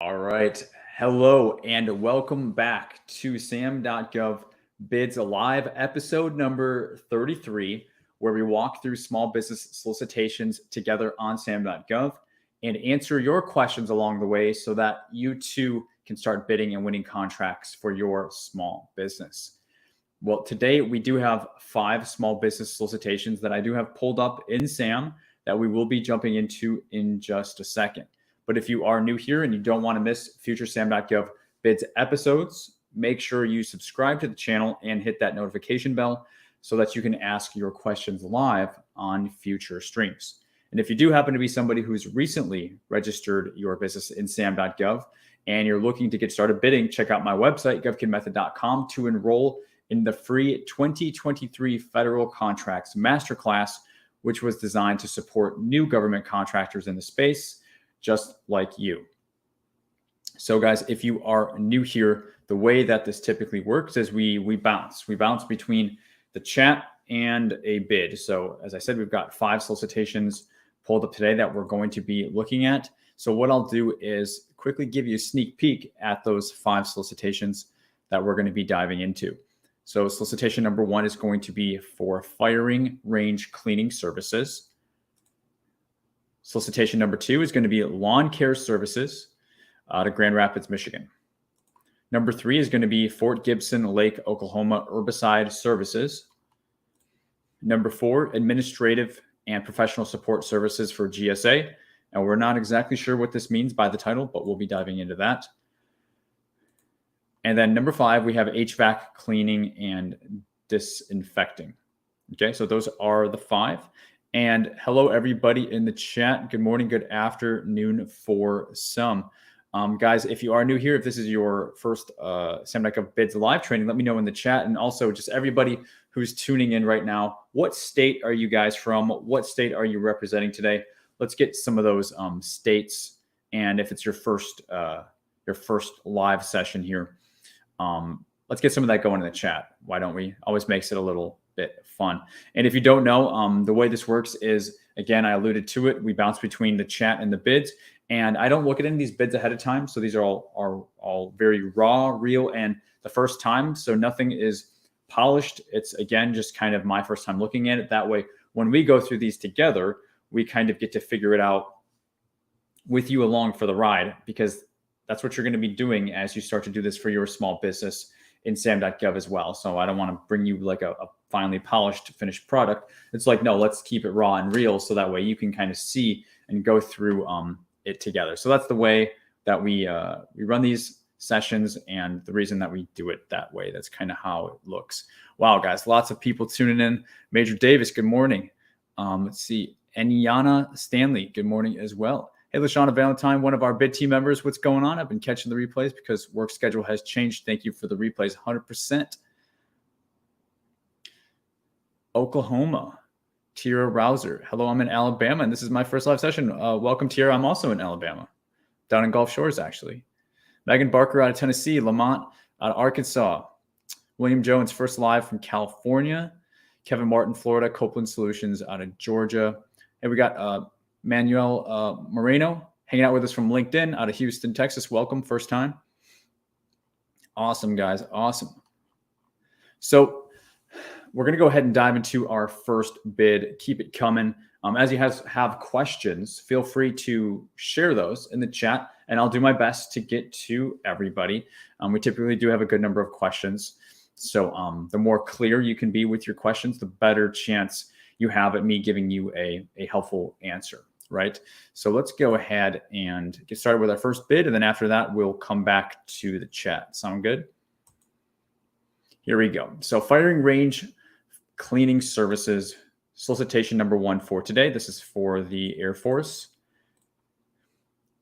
All right. Hello and welcome back to SAM.gov Bids Alive, episode number 33, where we walk through small business solicitations together on SAM.gov and answer your questions along the way so that you too can start bidding and winning contracts for your small business. Well, today we do have 5 small business solicitations that I do have pulled up in SAM that we will be jumping into in just a second. But if you are new here and you don't want to miss future SAM.gov bids episodes, make sure you subscribe to the channel and hit that notification bell so that you can ask your questions live on future streams. And if you do happen to be somebody who's recently registered your business in SAM.gov and you're looking to get started bidding, check out my website, govkidmethod.com, to enroll in the free 2023 Federal Contracts Masterclass, which was designed to support new government contractors in the space, just like you. So guys, if you are new here, the way that this typically works is we bounce between the chat and a bid. So as I said, we've got 5 solicitations pulled up today that we're going to be looking at. So what I'll do is quickly give you a sneak peek at those 5 solicitations that we're going to be diving into. So solicitation number 1 is going to be for firing range cleaning services. Solicitation number 2 is going to be lawn care services out of Grand Rapids, Michigan. Number 3 is going to be Fort Gibson Lake, Oklahoma herbicide services. Number 4, administrative and professional support services for GSA. And we're not exactly sure what this means by the title, but we'll be diving into that. And then number 5, we have HVAC cleaning and disinfecting. Okay, so those are the 5. And hello, everybody in the chat. Good morning, good afternoon for some. Guys, if you are new here, if this is your first SAM.gov Bids Live training, let me know in the chat. And also just everybody who's tuning in right now, what state are you guys from? What state are you representing today? Let's get some of those states. And if it's your first live session here, let's get some of that going in the chat. Why don't we? Always makes it a little bit fun. And if you don't know, the way this works is, again, I alluded to it. We bounce between the chat and the bids, and I don't look at any of these bids ahead of time. So these are all very raw, real, and the first time. So nothing is polished. It's, again, just kind of my first time looking at it. That way, when we go through these together, we kind of get to figure it out with you along for the ride, because that's what you're going to be doing as you start to do this for your small business in SAM.gov as well. So I don't want to bring you like a finely polished finished product. It's like, no, let's keep it raw and real, so that way you can kind of see and go through it together. So that's the way that we run these sessions, and the reason that we do it that way. That's kind of how it looks. Wow, guys, lots of people tuning in. Major Davis, good morning. Let's see. Eniana Stanley, good morning as well. Hey, LaShawna Valentine, one of our bid team members. What's going on? I've been catching the replays because work schedule has changed. Thank you for the replays, 100%. Oklahoma, Tira Rouser. Hello, I'm in Alabama, and this is my first live session. Welcome, Tira. I'm also in Alabama, down in Gulf Shores, actually. Megan Barker out of Tennessee. Lamont out of Arkansas. William Jones, first live from California. Kevin Martin, Florida. Copeland Solutions out of Georgia. And we got Manuel Moreno hanging out with us from LinkedIn out of Houston, Texas. Welcome, first time. Awesome, guys. Awesome. So we're going to go ahead and dive into our first bid. Keep it coming. As you have questions, feel free to share those in the chat, and I'll do my best to get to everybody. We typically do have a good number of questions. So the more clear you can be with your questions, the better chance you have at me giving you a helpful answer, right? So let's go ahead and get started with our first bid, and then after that, we'll come back to the chat. Sound good? Here we go. So firing range cleaning services, solicitation number 1 for today. This is for the Air Force.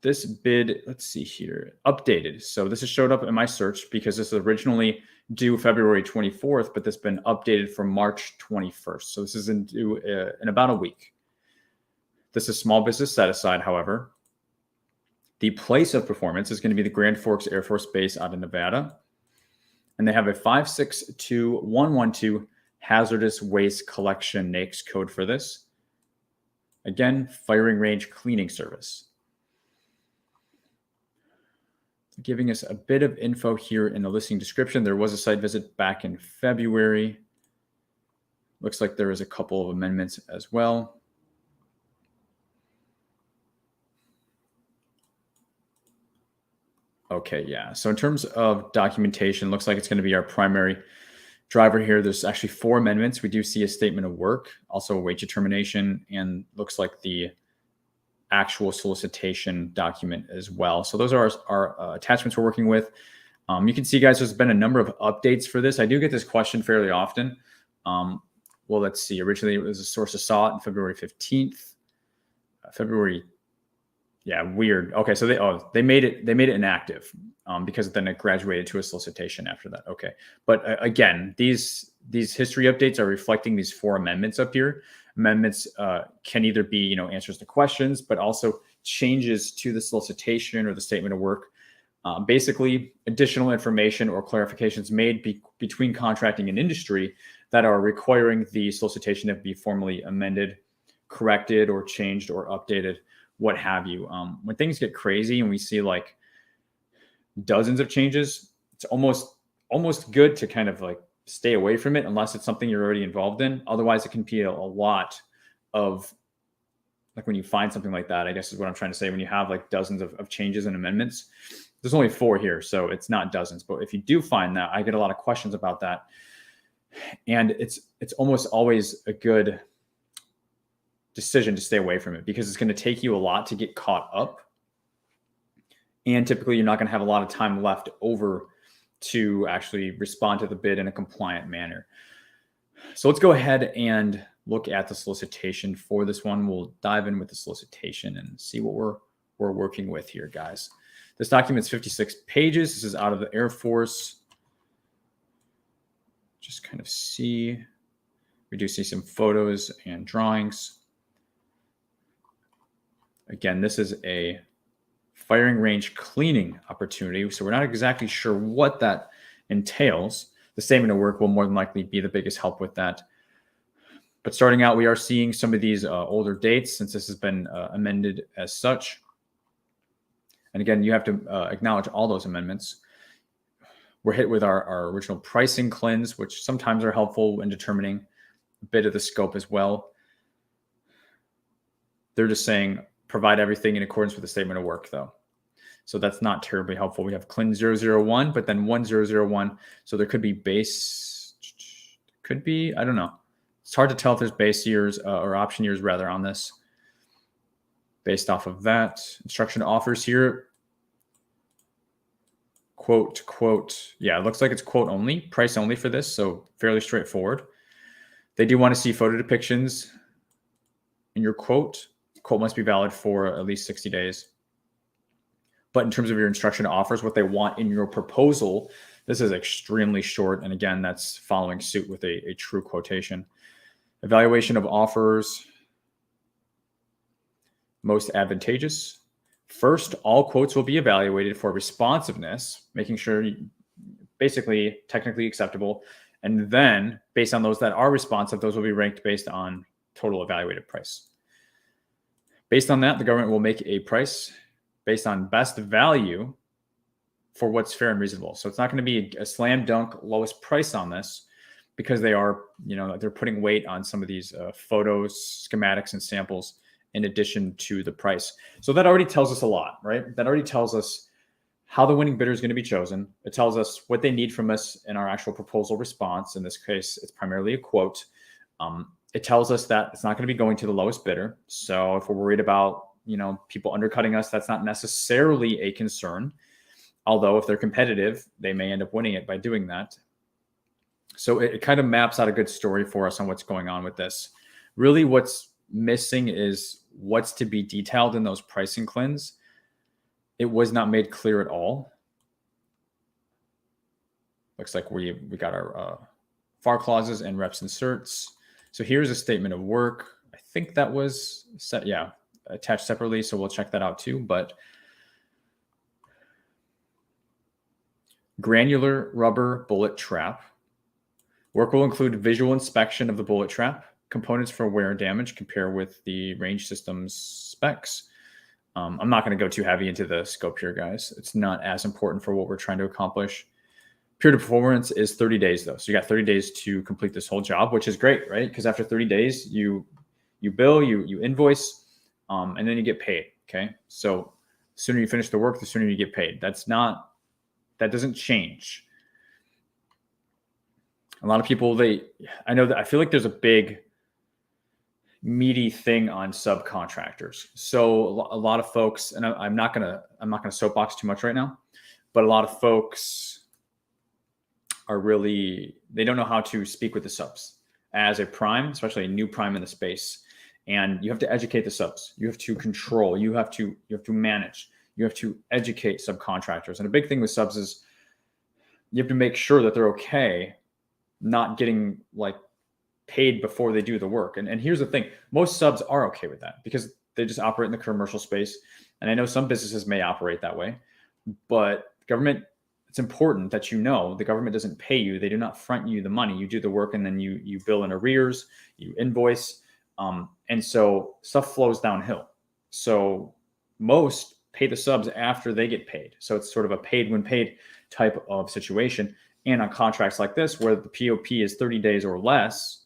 This bid, let's see here, updated. So this has showed up in my search because this is originally due February 24th, but this has been updated for March 21st. So this is due in about a week. This is small business set aside, however. The place of performance is going to be the Grand Forks Air Force Base out of Nevada. And they have a 562112 hazardous waste collection NAICS code for this. Again, firing range cleaning service. giving us a bit of info here in the listing description. There was a site visit back in February. Looks like there is a couple of amendments as well. Okay, yeah. So in terms of documentation, looks like it's going to be our primary driver here. There's actually 4 amendments. We do see a statement of work, also a wage determination, and looks like the actual solicitation document as well. So those are our attachments we're working with. You can see, guys, there's been a number of updates for this. I do get this question fairly often. Well, let's see. Originally, it was a source of saw it on February 15th. Yeah, weird. Okay, so they made it inactive because then it graduated to a solicitation after that. Okay, but again, these history updates are reflecting these 4 amendments up here. Amendments can either be answers to questions, but also changes to the solicitation or the statement of work. Basically, additional information or clarifications made between contracting and industry that are requiring the solicitation to be formally amended, corrected, or changed or updated, what have you. When things get crazy and we see like dozens of changes, it's almost good to kind of like stay away from it unless it's something you're already involved in. Otherwise, it can be a lot of, like when you find something like that, I guess is what I'm trying to say. When you have like dozens of changes and amendments, there's only 4 here, so it's not dozens. But if you do find that, I get a lot of questions about that. And it's almost always a good decision to stay away from it because it's going to take you a lot to get caught up. And typically you're not going to have a lot of time left over to actually respond to the bid in a compliant manner. So let's go ahead and look at the solicitation for this one. We'll dive in with the solicitation and see what we're working with here, guys. This document's 56 pages. This is out of the Air Force. Just kind of see, we do see some photos and drawings. Again, this is a firing range cleaning opportunity, so we're not exactly sure what that entails. The statement of work will more than likely be the biggest help with that. But starting out, we are seeing some of these older dates since this has been amended as such. And again, you have to acknowledge all those amendments. We're hit with our original pricing cleanse, which sometimes are helpful in determining a bit of the scope as well. They're just saying, provide everything in accordance with the statement of work, though. So that's not terribly helpful. We have CLIN 001, but then 1001. So there could be base, could be, I don't know. It's hard to tell if there's base years or option years rather on this. Based off of that, instruction offers here. Quote, yeah, it looks like it's quote only, price only for this. So fairly straightforward. They do want to see photo depictions in your quote. Quote must be valid for at least 60 days. But in terms of your instruction offers, what they want in your proposal, this is extremely short. And again, that's following suit with a true quotation. Evaluation of offers. Most advantageous. First, all quotes will be evaluated for responsiveness, making sure basically technically acceptable. And then based on those that are responsive, those will be ranked based on total evaluated price. Based on that, the government will make a price based on best value for what's fair and reasonable. So it's not going to be a slam dunk lowest price on this because they are, they're putting weight on some of these photos, schematics, and samples in addition to the price. So that already tells us a lot, right? That already tells us how the winning bidder is going to be chosen. It tells us what they need from us in our actual proposal response. In this case, it's primarily a quote. It tells us that it's not going to be going to the lowest bidder. So if we're worried about, people undercutting us, that's not necessarily a concern. Although if they're competitive, they may end up winning it by doing that. So it kind of maps out a good story for us on what's going on with this. Really what's missing is what's to be detailed in those pricing cleanse. It was not made clear at all. Looks like we got our FAR clauses and reps inserts. So here's a statement of work. I think that was set, attached separately. So we'll check that out too. But granular rubber bullet trap. Work will include visual inspection of the bullet trap, components for wear and damage, compare with the range system's specs. I'm not going to go too heavy into the scope here, guys. It's not as important for what we're trying to accomplish. Period of performance is 30 days, though. So you got 30 days to complete this whole job, which is great, right? Because after 30 days, you bill, you invoice, and then you get paid. Okay, so the sooner you finish the work, the sooner you get paid. That doesn't change. A lot of people, I feel like there's a big meaty thing on subcontractors. So a lot of folks, and I'm not gonna soapbox too much right now, but a lot of folks they don't know how to speak with the subs as a prime, especially a new prime in the space. And you have to educate the subs. You have to control. You have to manage. You have to educate subcontractors. And a big thing with subs is you have to make sure that they're okay not getting like paid before they do the work. And here's the thing: most subs are okay with that because they just operate in the commercial space. And I know some businesses may operate that way, but government, it's important that the government doesn't pay you. They do not front you the money. You do the work and then you bill in arrears, you invoice. And so stuff flows downhill. So most pay the subs after they get paid. So it's sort of a paid when paid type of situation. And on contracts like this, where the POP is 30 days or less,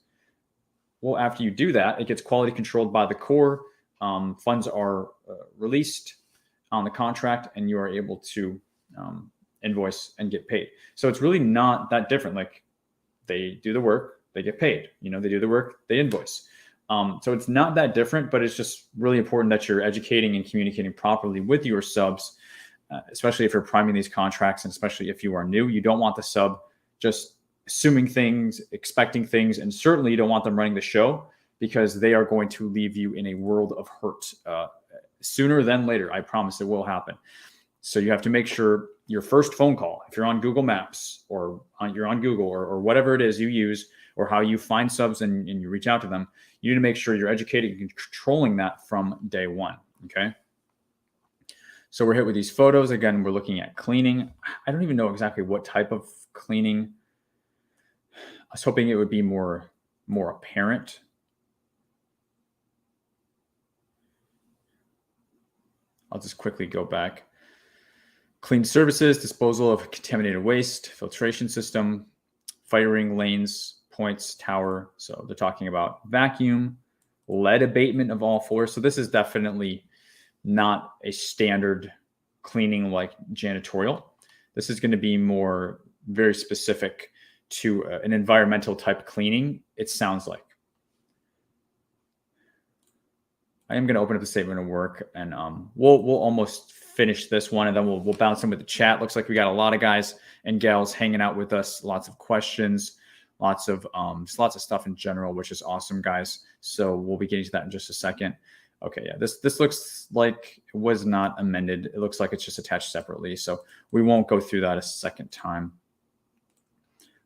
well, after you do that, it gets quality controlled by the Corps. Funds are released on the contract, and you are able to invoice and get paid. So it's really not that different. Like, they do the work, they get paid. They do the work, they invoice. So it's not that different, but it's just really important that you're educating and communicating properly with your subs, especially if you're priming these contracts, and especially if you are new. You don't want the sub just assuming things, expecting things, and certainly you don't want them running the show, because they are going to leave you in a world of hurt sooner than later. I promise it will happen. So you have to make sure your first phone call, if you're on Google Maps or you're on Google or whatever it is you use, or how you find subs and you reach out to them, you need to make sure you're educating and controlling that from day one. Okay. So we're hit with these photos. Again, we're looking at cleaning. I don't even know exactly what type of cleaning. I was hoping it would be more apparent. I'll just quickly go back. Clean services, disposal of contaminated waste, filtration system, firing lanes, points, tower. So they're talking about vacuum, lead abatement of all floors. So this is definitely not a standard cleaning like janitorial. This is going to be more very specific to an environmental type cleaning, it sounds like. I am going to open up the statement of work, and we'll almost finish this one, and then we'll bounce in with the chat. Looks like we got a lot of guys and gals hanging out with us. Lots of questions, lots of stuff in general, which is awesome, guys. So we'll be getting to that in just a second. Okay, yeah, this looks like it was not amended. It looks like it's just attached separately, so we won't go through that a second time.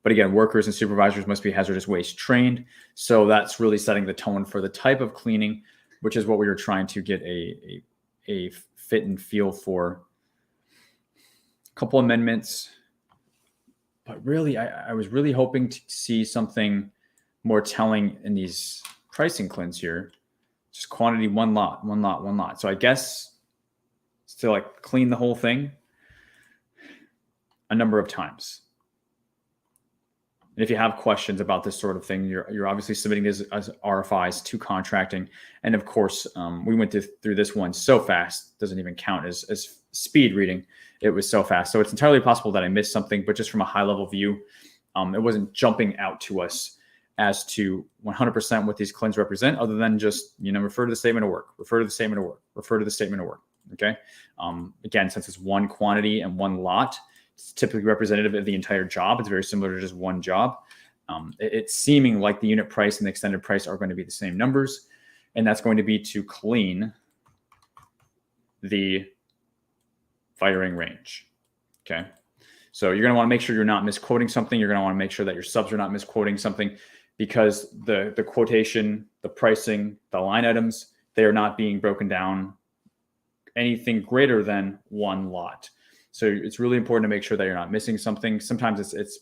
But again, workers and supervisors must be hazardous waste trained. So that's really setting the tone for the type of cleaning, which is what we were trying to get a fit and feel for. A couple amendments, but really, I was really hoping to see something more telling in these pricing cleans here. Just quantity, one lot. So I guess it's to like clean the whole thing a number of times. And if you have questions about this sort of thing, you're obviously submitting this as RFIs to contracting. And of course, we went through this one so fast, doesn't even count as speed reading. It was so fast. So it's entirely possible that I missed something, but just from a high level view, it wasn't jumping out to us as to 100% what these claims represent, other than just, refer to the statement of work, refer to the statement of work, refer to the statement of work. Okay. Again, since it's one quantity and one lot, it's typically representative of the entire job. It's very similar to just one job. It's seeming like the unit price and the extended price are going to be the same numbers. And that's going to be to clean the firing range. Okay. So you're going to want to make sure you're not misquoting something. You're going to want to make sure that your subs are not misquoting something, because the quotation, the pricing, the line items, they are not being broken down anything greater than one lot. So it's really important to make sure that you're not missing something. Sometimes it's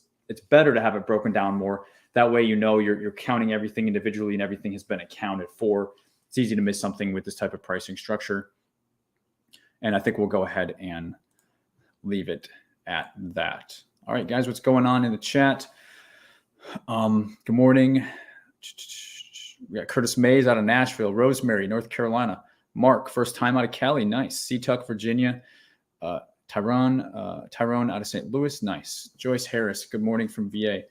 better to have it broken down more. That way, you're counting everything individually and everything has been accounted for. It's easy to miss something with this type of pricing structure. And I think we'll go ahead and leave it at that. All right, guys, what's going on in the chat? Good morning. We got Curtis Mays out of Nashville, Rosemary, North Carolina, Mark, first time out of Cali, nice. Seatuck, Virginia, Tyrone out of St. Louis, nice. Joyce Harris, good morning from VA.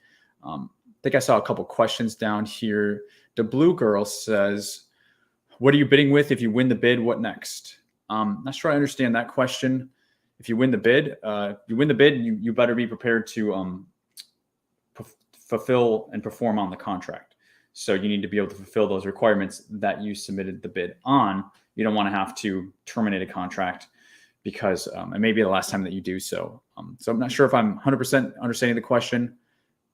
I think I saw a couple questions down here. The Blue Girl says, what are you bidding with? If you win the bid, what next? Not sure I understand that question. If you win the bid, you better be prepared to fulfill and perform on the contract. So you need to be able to fulfill those requirements that you submitted the bid on. You don't want to have to terminate a contract because it may be the last time that you do so. So I'm not sure if I'm 100% understanding the question.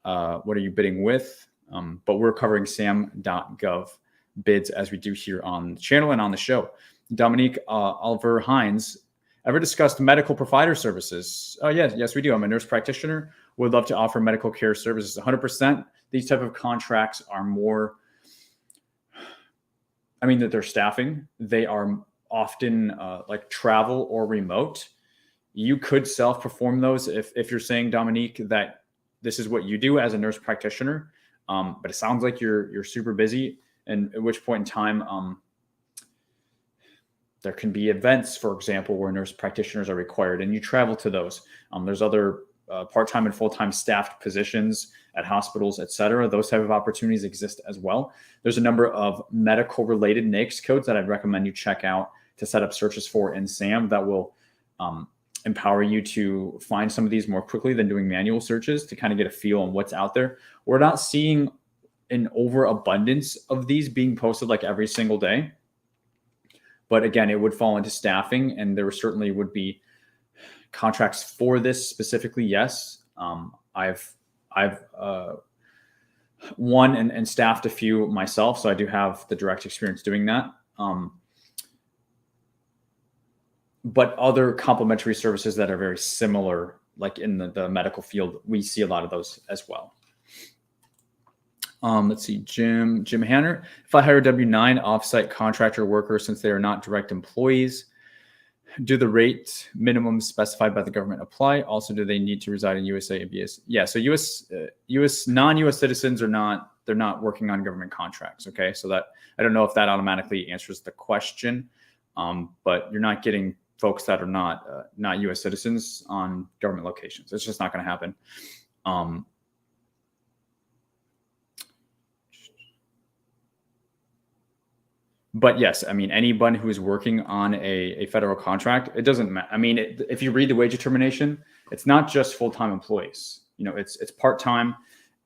What are you bidding with? But we're covering SAM.gov bids as we do here on the channel and on the show. Dominique Oliver Hines, ever discussed medical provider services? Oh, yes, we do. I'm a nurse practitioner. Would love to offer medical care services. 100%. These type of contracts are more, that they're staffing. They are often like travel or remote. You could self-perform those if you're saying, Dominique, that this is what you do as a nurse practitioner. But it sounds like you're super busy, and at which point in time, there can be events, for example, where nurse practitioners are required, and you travel to those. There's other part-time and full-time staffed positions at hospitals, et cetera. Those type of opportunities exist as well. There's a number of medical-related NAICS codes that I'd recommend you check out to set up searches for in SAM that will empower you to find some of these more quickly than doing manual searches to kind of get a feel on what's out there. We're not seeing an overabundance of these being posted like every single day. But again, it would fall into staffing, and there certainly would be contracts for this specifically. Yes, I've won and staffed a few myself, so I do have the direct experience doing that. But other complementary services that are very similar, like in the medical field, we see a lot of those as well. Let's see, Jim Hanner. If I hire a W-9 offsite contractor worker, since they are not direct employees, do the rate minimums specified by the government apply? Also, do they need to reside in USA and BS? Yeah, so US non-US citizens they're not working on government contracts. Okay, so that I don't know if that automatically answers the question, but you're not getting folks that are not US citizens on government locations. It's just not going to happen. But yes, anyone who is working on a federal contract, it doesn't matter. If you read the wage determination, it's not just full-time employees. It's part-time.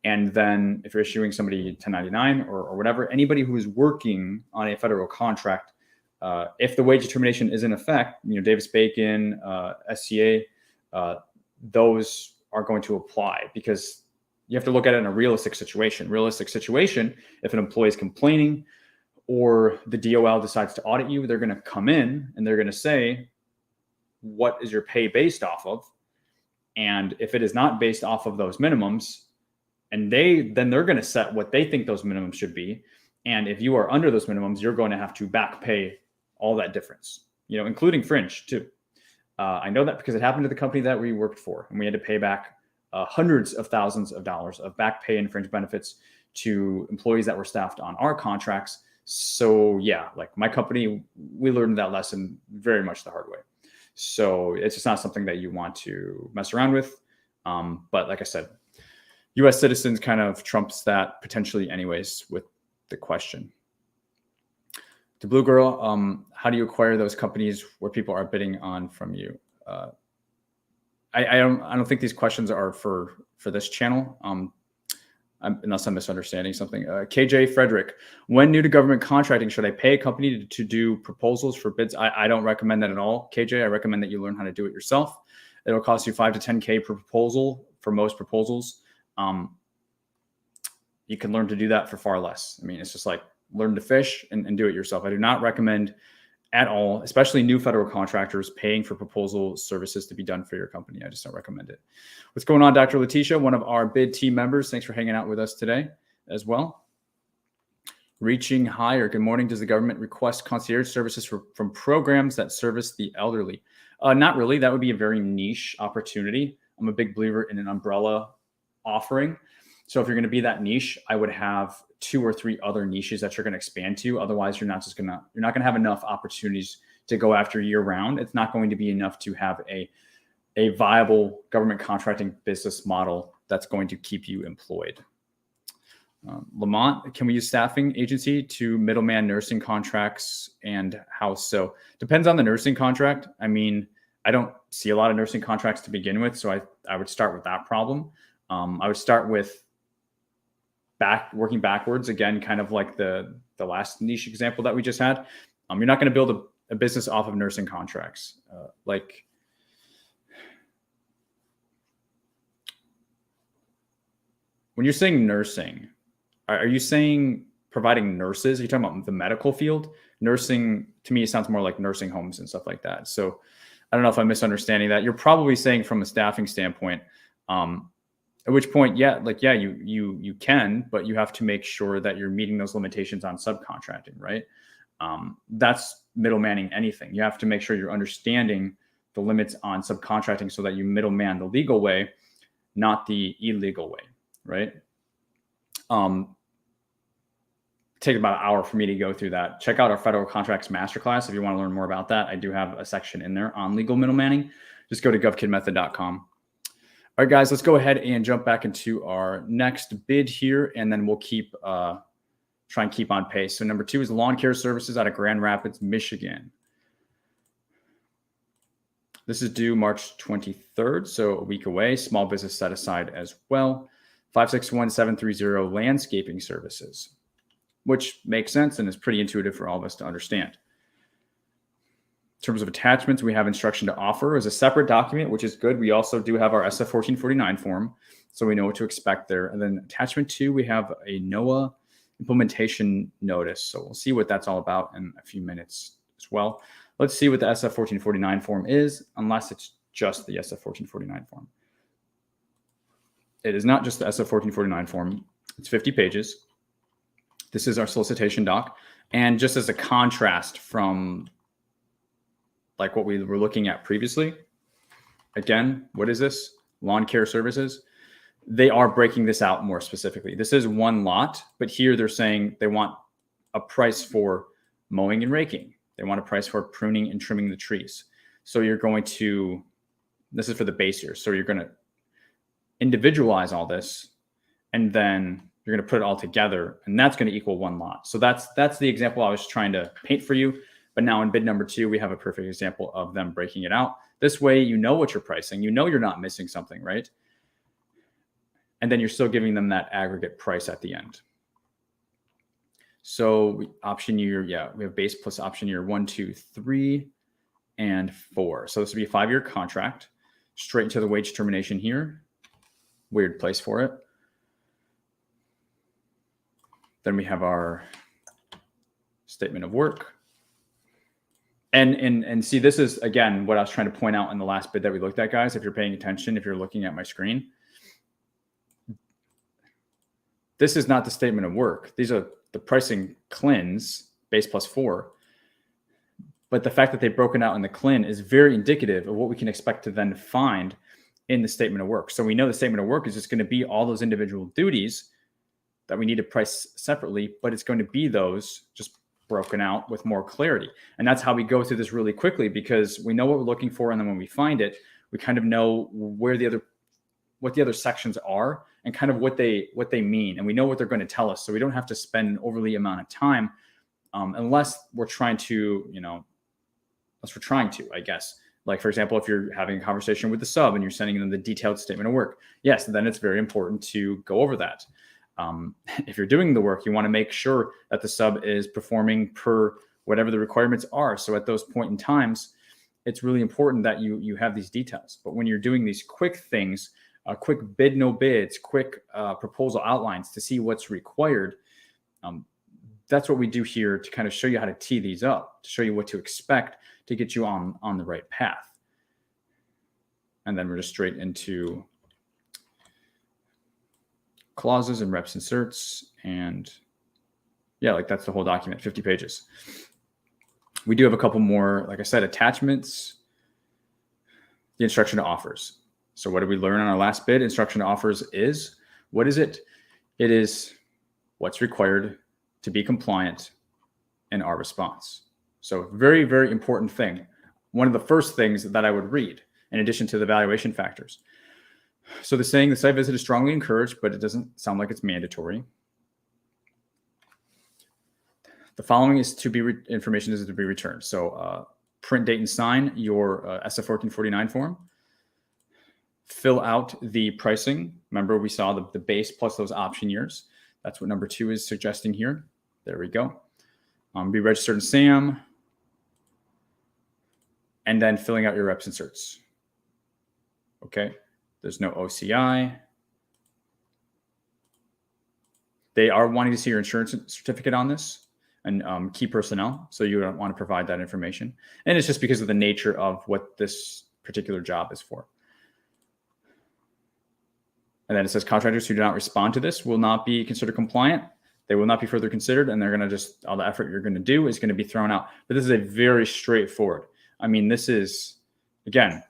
And then if you're issuing somebody 1099 or whatever, anybody who is working on a federal contract, if the wage determination is in effect, Davis-Bacon, SCA, those are going to apply because you have to look at it in a realistic situation. If an employee is complaining, or the DOL decides to audit you, they're going to come in and they're going to say, what is your pay based off of? And if it is not based off of those minimums, and then they're going to set what they think those minimums should be. And if you are under those minimums, you're going to have to back pay all that difference, including fringe too. I know that because it happened to the company that we worked for, and we had to pay back hundreds of thousands of dollars of back pay and fringe benefits to employees that were staffed on our contracts. So yeah, like my company, we learned that lesson very much the hard way. So it's just not something that you want to mess around with. But like I said, US citizens kind of trumps that potentially anyways with the question. The Blue Girl, how do you acquire those companies where people are bidding on from you? I don't think these questions are for this channel. Unless I'm misunderstanding something. KJ Frederick, when new to government contracting, should I pay a company to do proposals for bids? I don't recommend that at all, KJ. I recommend that you learn how to do it yourself. It'll cost you $5 to $10K per proposal for most proposals. You can learn to do that for far less. It's just like learn to fish and do it yourself. I do not recommend at all, especially new federal contractors, paying for proposal services to be done for your company. I just don't recommend it. What's going on, Dr. Letitia, one of our bid team members? Thanks for hanging out with us today as well. Reaching higher. Good morning. Does the government request concierge services from programs that service the elderly? Not really. That would be a very niche opportunity. I'm a big believer in an umbrella offering. So if you're going to be that niche, I would have 2 or 3 other niches that you're going to expand to. Otherwise, you're not going to have enough opportunities to go after year round. It's not going to be enough to have a viable government contracting business model that's going to keep you employed. Lamont, can we use staffing agency to middleman nursing contracts, and how so? Depends on the nursing contract. I mean, I don't see a lot of nursing contracts to begin with, so I would start with that problem. I would start with working backwards, again, kind of like the last niche example that we just had. You're not going to build a business off of nursing contracts. Like, when you're saying nursing, are you saying providing nurses? Are you talking about the medical field? Nursing, to me, it sounds more like nursing homes and stuff like that. So I don't know if I'm misunderstanding that. You're probably saying from a staffing standpoint, at which point, you can, but you have to make sure that you're meeting those limitations on subcontracting, right? That's middlemanning anything. You have to make sure you're understanding the limits on subcontracting so that you middleman the legal way, not the illegal way, right? Take about an hour for me to go through that. Check out our federal contracts masterclass if you want to learn more about that. I do have a section in there on legal middlemanning. Just go to govkidmethod.com. All right, guys, let's go ahead and jump back into our next bid here, and then we'll try and keep on pace. So number 2 is lawn care services out of Grand Rapids, Michigan. This is due March 23rd, so a week away. Small business set aside as well. 561730 landscaping services, which makes sense and is pretty intuitive for all of us to understand. In terms of attachments, we have instruction to offer as a separate document, which is good. We also do have our SF 1449 form, so we know what to expect there. And then attachment 2, we have a NOAA implementation notice. So we'll see what that's all about in a few minutes as well. Let's see what the SF 1449 form is, unless it's just the SF 1449 form. It is not just the SF 1449 form. It's 50 pages. This is our solicitation doc. And just as a contrast from like what we were looking at previously, again, what is this? Lawn care services. They are breaking this out more specifically. This is one lot, but here they're saying they want a price for mowing and raking. They want a price for pruning and trimming the trees. So you're going to, this is for the base year. So you're going to individualize all this, and then you're going to put it all together, and that's going to equal one lot. So that's the example I was trying to paint for you. But now in bid number 2, we have a perfect example of them breaking it out. This way, you know what you're pricing. You know you're not missing something, right? And then you're still giving them that aggregate price at the end. So option year, we have base plus option year 1, 2, 3, and 4. So this would be a 5-year contract. Straight into the wage termination here. Weird place for it. Then we have our statement of work. And see, this is, again, what I was trying to point out in the last bid that we looked at, guys. If you're paying attention, if you're looking at my screen, this is not the statement of work. These are the pricing CLINs, base plus 4. But the fact that they've broken out in the CLIN is very indicative of what we can expect to then find in the statement of work. So we know the statement of work is just going to be all those individual duties that we need to price separately, but it's going to be those just broken out with more clarity. And that's how we go through this really quickly, because we know what we're looking for. And then when we find it, we kind of know what the other sections are and kind of what they mean. And we know what they're going to tell us. So we don't have to spend an overly amount of time unless we're trying to, I guess. Like, for example, if you're having a conversation with the sub and you're sending them the detailed statement of work, yes, then it's very important to go over that. If you're doing the work, you want to make sure that the sub is performing per whatever the requirements are. So at those point in times, it's really important that you have these details. But when you're doing these quick things, quick bid, no bids, quick proposal outlines to see what's required, that's what we do here to kind of show you how to tee these up, to show you what to expect to get you on the right path. And then we're just straight into clauses and reps inserts, and Yeah, like that's the whole document, 50 pages. We do have a couple more, like I said, attachments, the instruction to offers. So what did we learn on our last bit? Instruction to offers is, what is it? It is what's required to be compliant in our response. So very, very important thing. One of the first things that I would read, in addition to the evaluation factors. So the saying, the site visit is strongly encouraged, but it doesn't sound like it's mandatory. The following is to be information is to be returned. So print, date, and sign your SF-1449 form. Fill out the pricing. Remember, we saw the base plus those option years. That's what number 2 is suggesting here. There we go. Be registered in SAM. And then filling out your reps inserts. Okay. There's no OCI. They are wanting to see your insurance certificate on this and key personnel. So you don't want to provide that information. And it's just because of the nature of what this particular job is for. And then it says contractors who do not respond to this will not be considered compliant. They will not be further considered. And they're going to just, all the effort you're going to do is going to be thrown out. But this is a very straightforward. I mean, this is, again,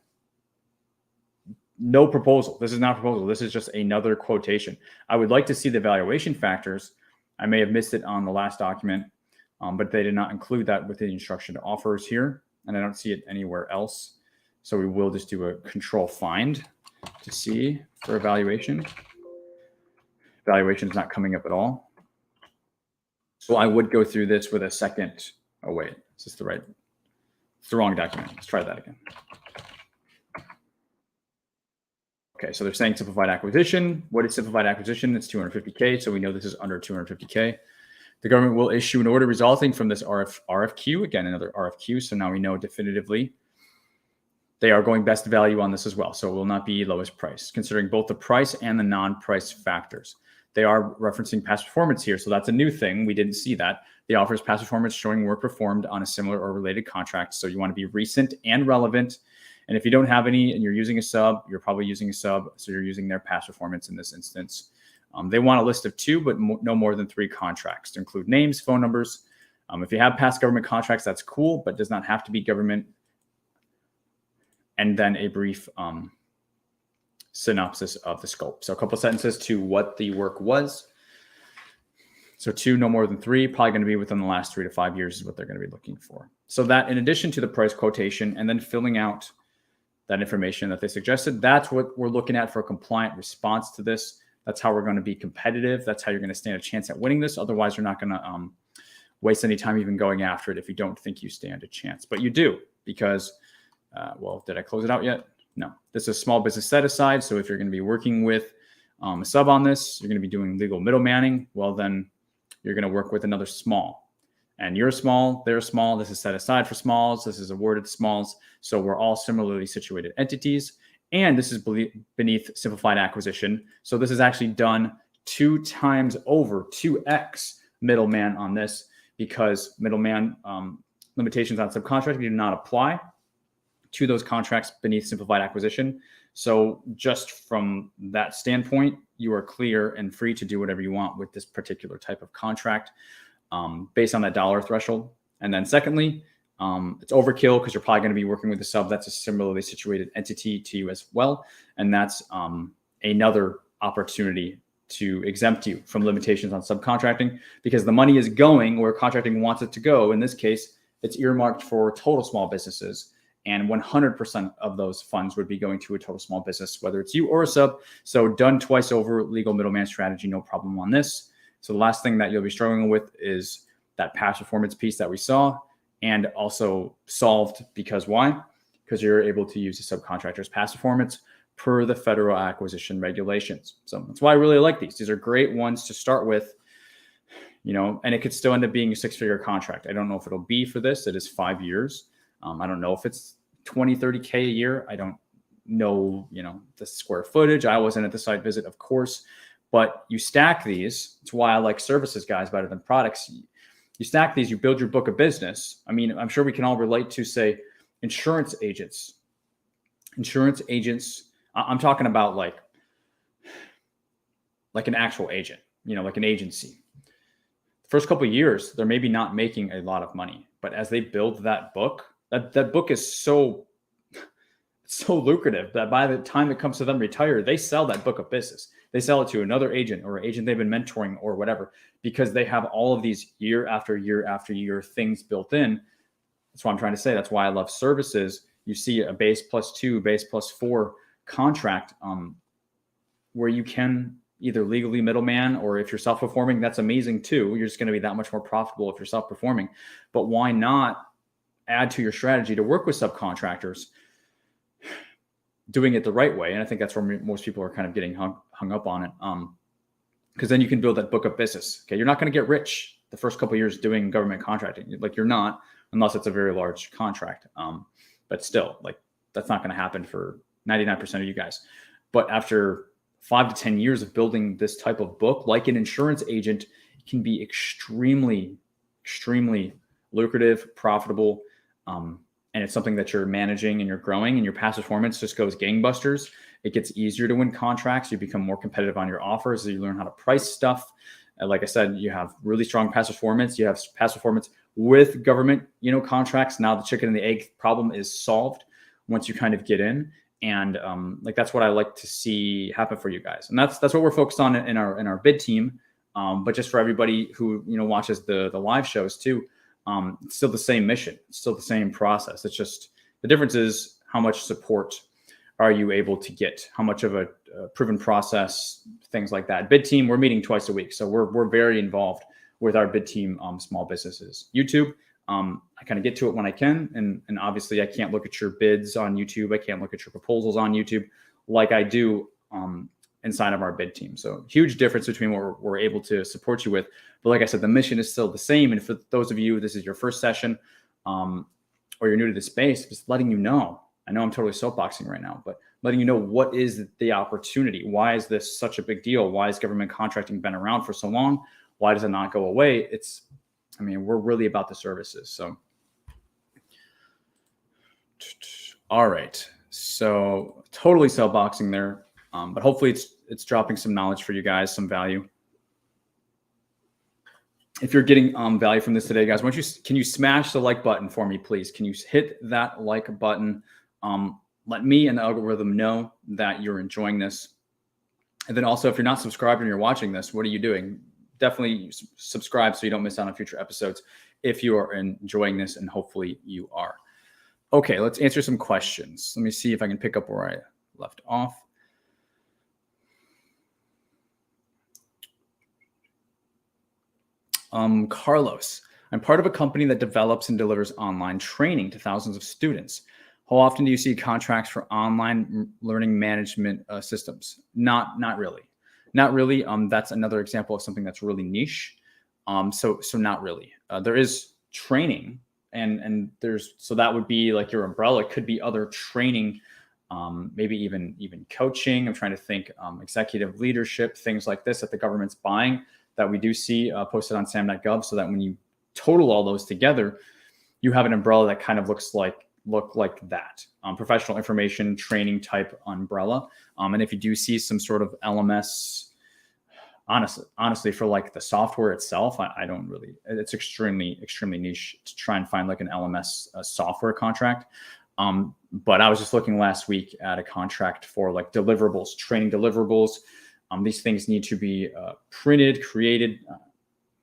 no proposal. This is not a proposal. This is just another quotation. I would like to see the evaluation factors. I may have missed it on the last document, but they did not include that with the instruction to offers here. And I don't see it anywhere else. So we will just do a control find to see for evaluation. Evaluation is not coming up at all. So I would go through this with a second. Oh, wait, is this the right? It's the wrong document. Let's try that again. Okay, so they're saying simplified acquisition. What is simplified acquisition? It's 250K, so we know this is under 250K. The government will issue an order resulting from this RFQ. Again, another RFQ, so now we know definitively they are going best value on this as well, so it will not be lowest price, considering both the price and the non-price factors. They are referencing past performance here, so that's a new thing. We didn't see that. They offers past performance showing work performed on a similar or related contract, so you want to be recent and relevant. And if you don't have any and you're using a sub, you're probably using a sub, so you're using their past performance in this instance. They want a list of 2, but no more than 3 contracts to include names, phone numbers. If you have past government contracts, that's cool, but does not have to be government. And then a brief synopsis of the scope. So a couple of sentences to what the work was. So 2, no more than 3, probably going to be within the last 3 to 5 years is what they're going to be looking for. So that in addition to the price quotation and then filling out that information that they suggested, that's what we're looking at for a compliant response to this. That's how we're going to be competitive. That's how you're going to stand a chance at winning this. Otherwise, you're not going to waste any time even going after it if you don't think you stand a chance. But you do, because, well, did I close it out yet? No. This is a small business set aside. So if you're going to be working with a sub on this, you're going to be doing legal middlemaning. Well, then you're going to work with another small. And you're small, they're small. This is set aside for smalls. This is awarded to smalls. So we're all similarly situated entities. And this is beneath simplified acquisition. So this is actually done 2 times over, 2x middleman on this, because middleman limitations on subcontracting do not apply to those contracts beneath simplified acquisition. So just from that standpoint, you are clear and free to do whatever you want with this particular type of contract based on that dollar threshold. And then secondly, it's overkill because you're probably going to be working with a sub that's a similarly situated entity to you as well. And that's another opportunity to exempt you from limitations on subcontracting, because the money is going where contracting wants it to go. In this case, it's earmarked for total small businesses, and 100% of those funds would be going to a total small business, whether it's you or a sub. So done twice over, legal middleman strategy, no problem on this. So the last thing that you'll be struggling with is that past performance piece that we saw, and also solved because why? Because you're able to use the subcontractor's past performance per the federal acquisition regulations. So that's why I really like these. These are great ones to start with, you know, and it could still end up being a 6-figure contract. I don't know if it'll be for this. It is 5 years. I don't know if it's 20, 30K a year. I don't know, you know, the square footage. I wasn't at the site visit, of course, but you stack these. It's why I like services guys better than products. You stack these, you build your book of business. I mean, I'm sure we can all relate to, say, insurance agents. Insurance agents, I'm talking about like an actual agent, you know, like an agency. first couple of years, they're maybe not making a lot of money, but as they build that book, that book is so lucrative that by the time it comes to them retire, they sell that book of business. They sell it to another agent or agent they've been mentoring or whatever, because they have all of these year after year after year things built in. That's what I'm trying to say. That's why I love services. You see a base plus 2, base plus 4 contract where you can either legally middleman, or if you're self-performing, that's amazing too. You're just going to be that much more profitable if you're self-performing. But why not add to your strategy to work with subcontractors doing it the right way? And I think that's where most people are kind of getting hung up on it. Because then you can build that book of business. Okay, you're not going to get rich the first couple of years doing government contracting. Like, you're not, unless it's a very large contract. But still, like, that's not going to happen for 99% of you guys. But after 5 to 10 years of building this type of book, like an insurance agent, it can be extremely, extremely lucrative, profitable. And it's something that you're managing and you're growing, and your past performance just goes gangbusters. It gets easier to win contracts. You become more competitive on your offers as you learn how to price stuff. Like I said, you have really strong past performance. You have past performance with government, contracts. Now the chicken and the egg problem is solved once you kind of get in. And like, that's what I like to see happen for you guys. And that's what we're focused on in our bid team. But just for everybody who, watches the live shows too, it's still the same mission. It's still the same process. It's just, the difference is how much support are you able to get? How much of a proven process, things like that. Bid team, we're meeting twice a week. So we're very involved with our bid team, small businesses. YouTube, I kind of get to it when I can. And obviously I can't look at your bids on YouTube. I can't look at your proposals on YouTube like I do inside of our bid team. So huge difference between what we're able to support you with. But like I said, the mission is still the same. And for those of you, this is your first session, or you're new to the space, just letting you know, I know I'm totally soapboxing right now, but letting you know, what is the opportunity? Why is this such a big deal? Why has government contracting been around for so long? Why does it not go away? We're really about the services. So, all right. So totally soapboxing there. But hopefully it's dropping some knowledge for you guys, some value. If you're getting value from this today, guys, can you smash the like button for me, please? Can you hit that like button? Let me and the algorithm know that you're enjoying this. And then also, if you're not subscribed and you're watching this, what are you doing? Definitely subscribe so you don't miss out on future episodes if you are enjoying this, and hopefully you are. Okay, let's answer some questions. Let me see if I can pick up where I left off. Carlos, I'm part of a company that develops and delivers online training to thousands of students. How often do you see contracts for online learning management systems? Not really. Not really. That's another example of something that's really niche. So not really. There is training, and so that would be like your umbrella. It could be other training, maybe even coaching. I'm trying to think, executive leadership, things like this that the government's buying, that we do see posted on SAM.gov, so that when you total all those together, you have an umbrella that kind of look like that, professional information training type umbrella. And if you do see some sort of LMS, honestly, for like the software itself, I don't really, it's extremely niche to try and find like an LMS software contract. But I was just looking last week at a contract for like deliverables, training deliverables. These things need to be printed, created,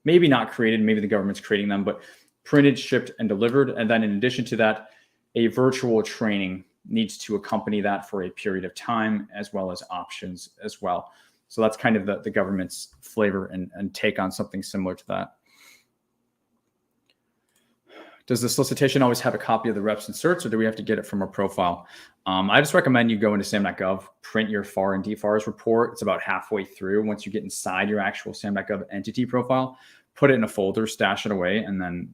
maybe not created, maybe the government's creating them, but printed, shipped, and delivered. And then in addition to that, a virtual training needs to accompany that for a period of time, as well as options as well. So that's kind of the government's flavor and take on something similar to that. Does the solicitation always have a copy of the reps and certs, or do we have to get it from our profile? I just recommend you go into SAM.gov, print your FAR and DFARS report. It's about halfway through. Once you get inside your actual SAM.gov entity profile, put it in a folder, stash it away, and then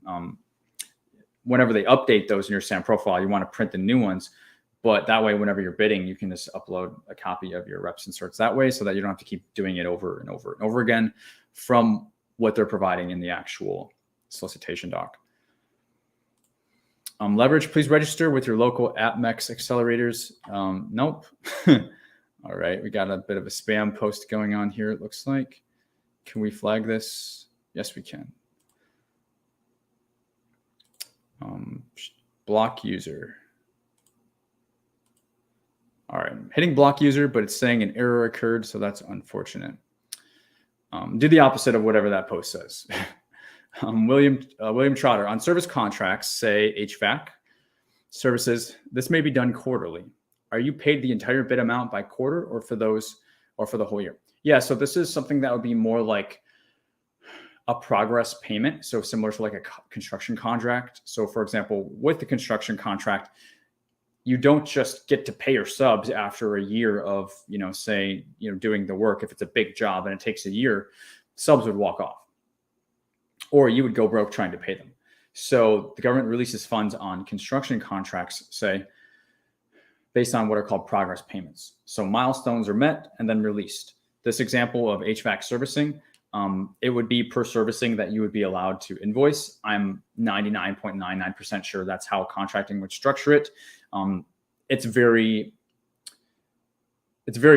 whenever they update those in your SAM profile, you want to print the new ones. But that way, whenever you're bidding, you can just upload a copy of your reps and certs that way, so that you don't have to keep doing it over and over and over again from what they're providing in the actual solicitation doc. Leverage, please register with your local AppMex accelerators. Nope. All right, we got a bit of a spam post going on here, it looks like. Can we flag this? Yes, we can. Block user. All right, I'm hitting block user, but it's saying an error occurred, so that's unfortunate. Do the opposite of whatever that post says. William Trotter, on service contracts, say HVAC services, this may be done quarterly. Are you paid the entire bid amount by quarter or for the whole year? Yeah, so this is something that would be more like a progress payment. So similar to like a construction contract. So for example, with the construction contract, you don't just get to pay your subs after a year of, doing the work. If it's a big job and it takes a year, subs would walk off, or you would go broke trying to pay them. So the government releases funds on construction contracts, say, based on what are called progress payments. So milestones are met and then released. This example of HVAC servicing, it would be per servicing that you would be allowed to invoice. I'm 99.99% sure that's how contracting would structure it. It's very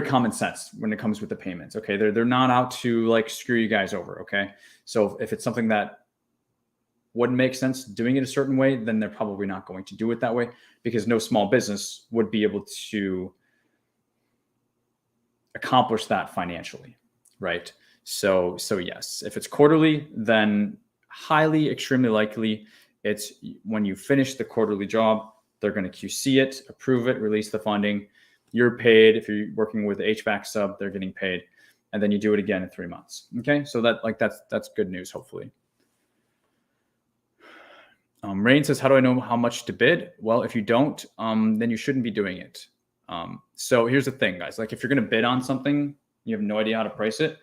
common sense when it comes with the payments. Okay, they're not out to like screw you guys over. Okay, so if it's something that wouldn't make sense doing it a certain way, then they're probably not going to do it that way, because no small business would be able to accomplish that financially, right? So yes, if it's quarterly, then extremely likely it's when you finish the quarterly job, they're going to QC it, approve it, release the funding. You're paid. If you're working with the HVAC sub, they're getting paid, and then you do it again in 3 months. Okay, so that's good news, hopefully. Rain says, how do I know how much to bid? Well, if you don't, then you shouldn't be doing it. So here's the thing, guys. Like if you're going to bid on something, you have no idea how to price it,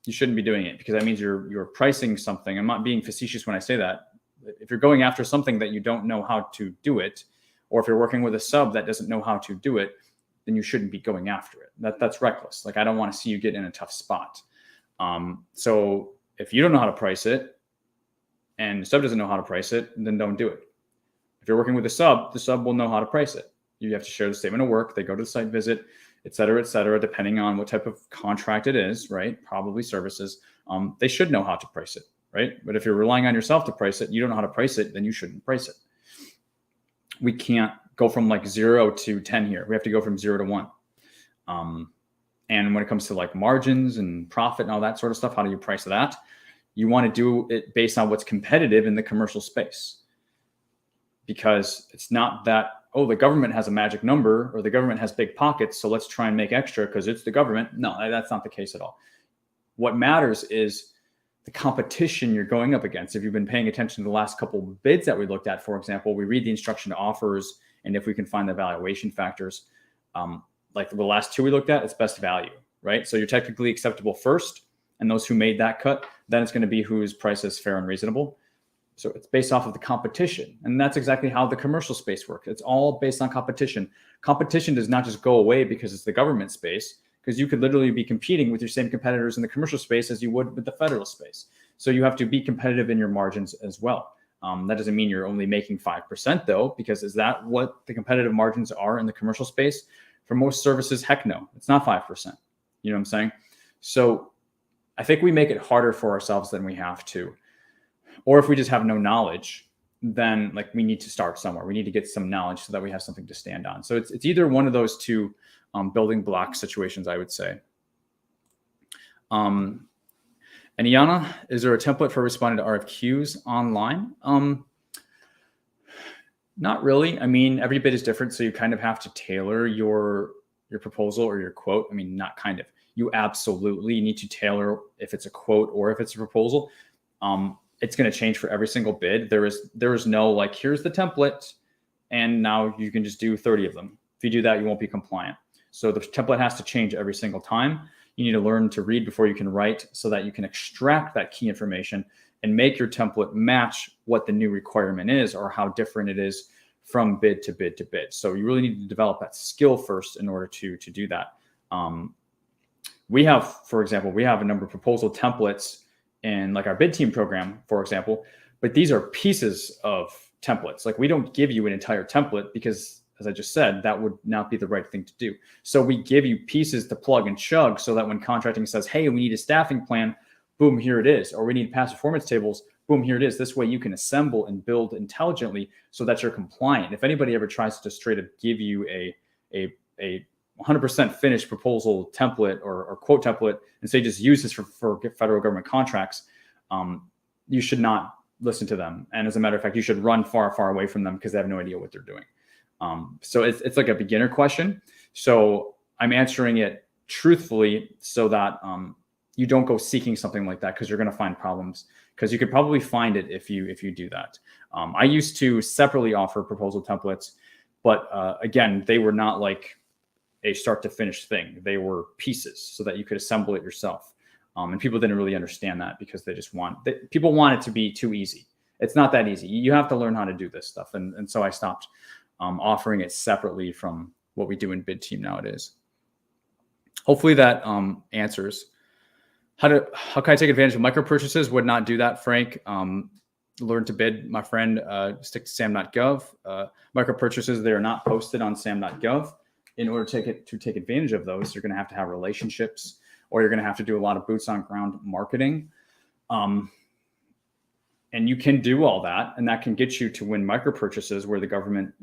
you shouldn't be doing it, because that means you're pricing something. I'm not being facetious when I say that. If you're going after something that you don't know how to do it, or if you're working with a sub that doesn't know how to do it, then you shouldn't be going after it. That's reckless. Like I don't want to see you get in a tough spot. So if you don't know how to price it, and the sub doesn't know how to price it, then don't do it. If you're working with the sub will know how to price it. You have to share the statement of work. They go to the site visit, et cetera, depending on what type of contract it is, right? Probably services. They should know how to price it, right? But if you're relying on yourself to price it, you don't know how to price it, then you shouldn't price it. We can't go from like 0 to 10 here. We have to go from 0 to 1. And when it comes to like margins and profit and all that sort of stuff, how do you price that? You want to do it based on what's competitive in the commercial space, because it's not that, oh, the government has a magic number or the government has big pockets, so let's try and make extra because it's the government. No, that's not the case at all. What matters is the competition you're going up against. If you've been paying attention to the last couple of bids that we looked at, for example, we read the instruction to offers, and if we can find the valuation factors, like the last 2 we looked at, it's best value, right? So you're technically acceptable first, and those who made that cut, then it's going to be whose price is fair and reasonable. So it's based off of the competition. And that's exactly how the commercial space works. It's all based on competition. Competition does not just go away because it's the government space, because you could literally be competing with your same competitors in the commercial space as you would with the federal space. So you have to be competitive in your margins as well. That doesn't mean you're only making 5% though, because is that what the competitive margins are in the commercial space? For most services, heck no, it's not 5%. You know what I'm saying? So I think we make it harder for ourselves than we have to. Or if we just have no knowledge, then like we need to start somewhere. We need to get some knowledge so that we have something to stand on. So it's either one of those two building block situations, I would say. And Iana, is there a template for responding to RFQs online? Not really. I mean, every bid is different, so you kind of have to tailor your proposal or your quote. I mean, not kind of. You absolutely need to tailor if it's a quote or if it's a proposal. It's going to change for every single bid. There is no like, here's the template, and now you can just do 30 of them. If you do that, you won't be compliant. So the template has to change every single time. You need to learn to read before you can write, so that you can extract that key information and make your template match what the new requirement is or how different it is from bid to bid to bid. So you really need to develop that skill first in order to do that. We have, for example, a number of proposal templates in like our bid team program, for example, but these are pieces of templates. Like we don't give you an entire template because, as I just said, that would not be the right thing to do. So we give you pieces to plug and chug so that when contracting says, hey, we need a staffing plan, boom, here it is. Or we need past performance tables, Boom, here it is. This way you can assemble and build intelligently so that you're compliant. If anybody ever tries to straight up give you a 100% finished proposal template or quote template and say just use this for federal government contracts, you should not listen to them. And as a matter of fact, you should run far, far away from them because they have no idea what they're doing. So it's like a beginner question. So I'm answering it truthfully so that you don't go seeking something like that, because you're going to find problems, because you could probably find it if you do that. I used to separately offer proposal templates, but again, they were not like a start to finish thing. They were pieces so that you could assemble it yourself. And people didn't really understand that because people want it to be too easy. It's not that easy. You have to learn how to do this stuff. And so I stopped offering it separately from what we do in Bid Team nowadays. Hopefully that answers. How can I take advantage of micro purchases? Would not do that, Frank. Learn to bid, my friend. Stick to SAM.gov. Micro purchases, they are not posted on SAM.gov. In order to take advantage of those, you're going to have relationships, or you're going to have to do a lot of boots on ground marketing. And you can do all that, and that can get you to win micro purchases where the government,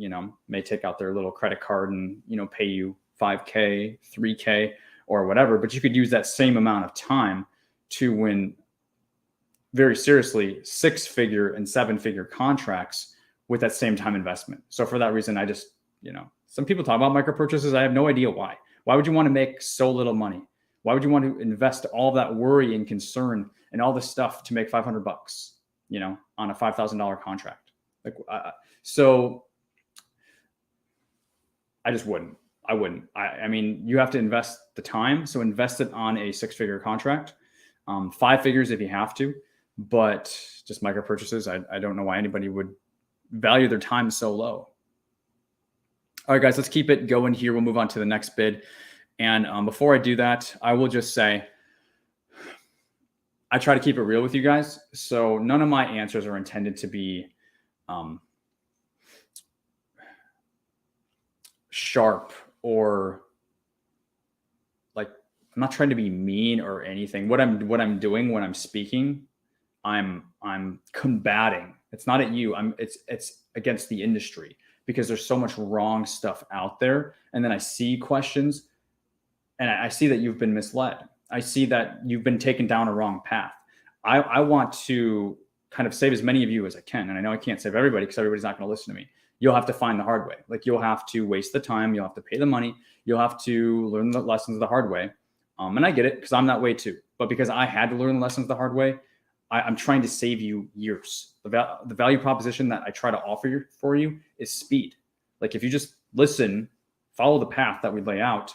may take out their little credit card and, pay you $5K, $3K, or whatever. But you could use that same amount of time to win very seriously 6-figure and 7-figure contracts with that same time investment. So for that reason, I just, some people talk about micro purchases. I have no idea why. Why would you want to make so little money? Why would you want to invest all that worry and concern and all this stuff to make $500, on a $5,000 contract? So I just wouldn't. I wouldn't. I mean, you have to invest the time. So invest it on a 6-figure contract, 5 figures if you have to, but just micro purchases. I don't know why anybody would value their time so low. All right, guys, let's keep it going here. We'll move on to the next bid. And before I do that, I will just say, I try to keep it real with you guys. So none of my answers are intended to be sharp, or like, I'm not trying to be mean or anything. What I'm doing when I'm speaking, I'm combating. It's not at you. It's against the industry, because there's so much wrong stuff out there. And then I see questions and I see that you've been misled. I see that you've been taken down a wrong path. I want to kind of save as many of you as I can. And I know I can't save everybody because everybody's not going to listen to me. You'll have to find the hard way. Like, you'll have to waste the time. You'll have to pay the money. You'll have to learn the lessons the hard way. And I get it, because I'm that way too. But because I had to learn the lessons the hard way, I'm trying to save you years. The value proposition that I try to offer for you is speed. Like, if you just listen, follow the path that we lay out,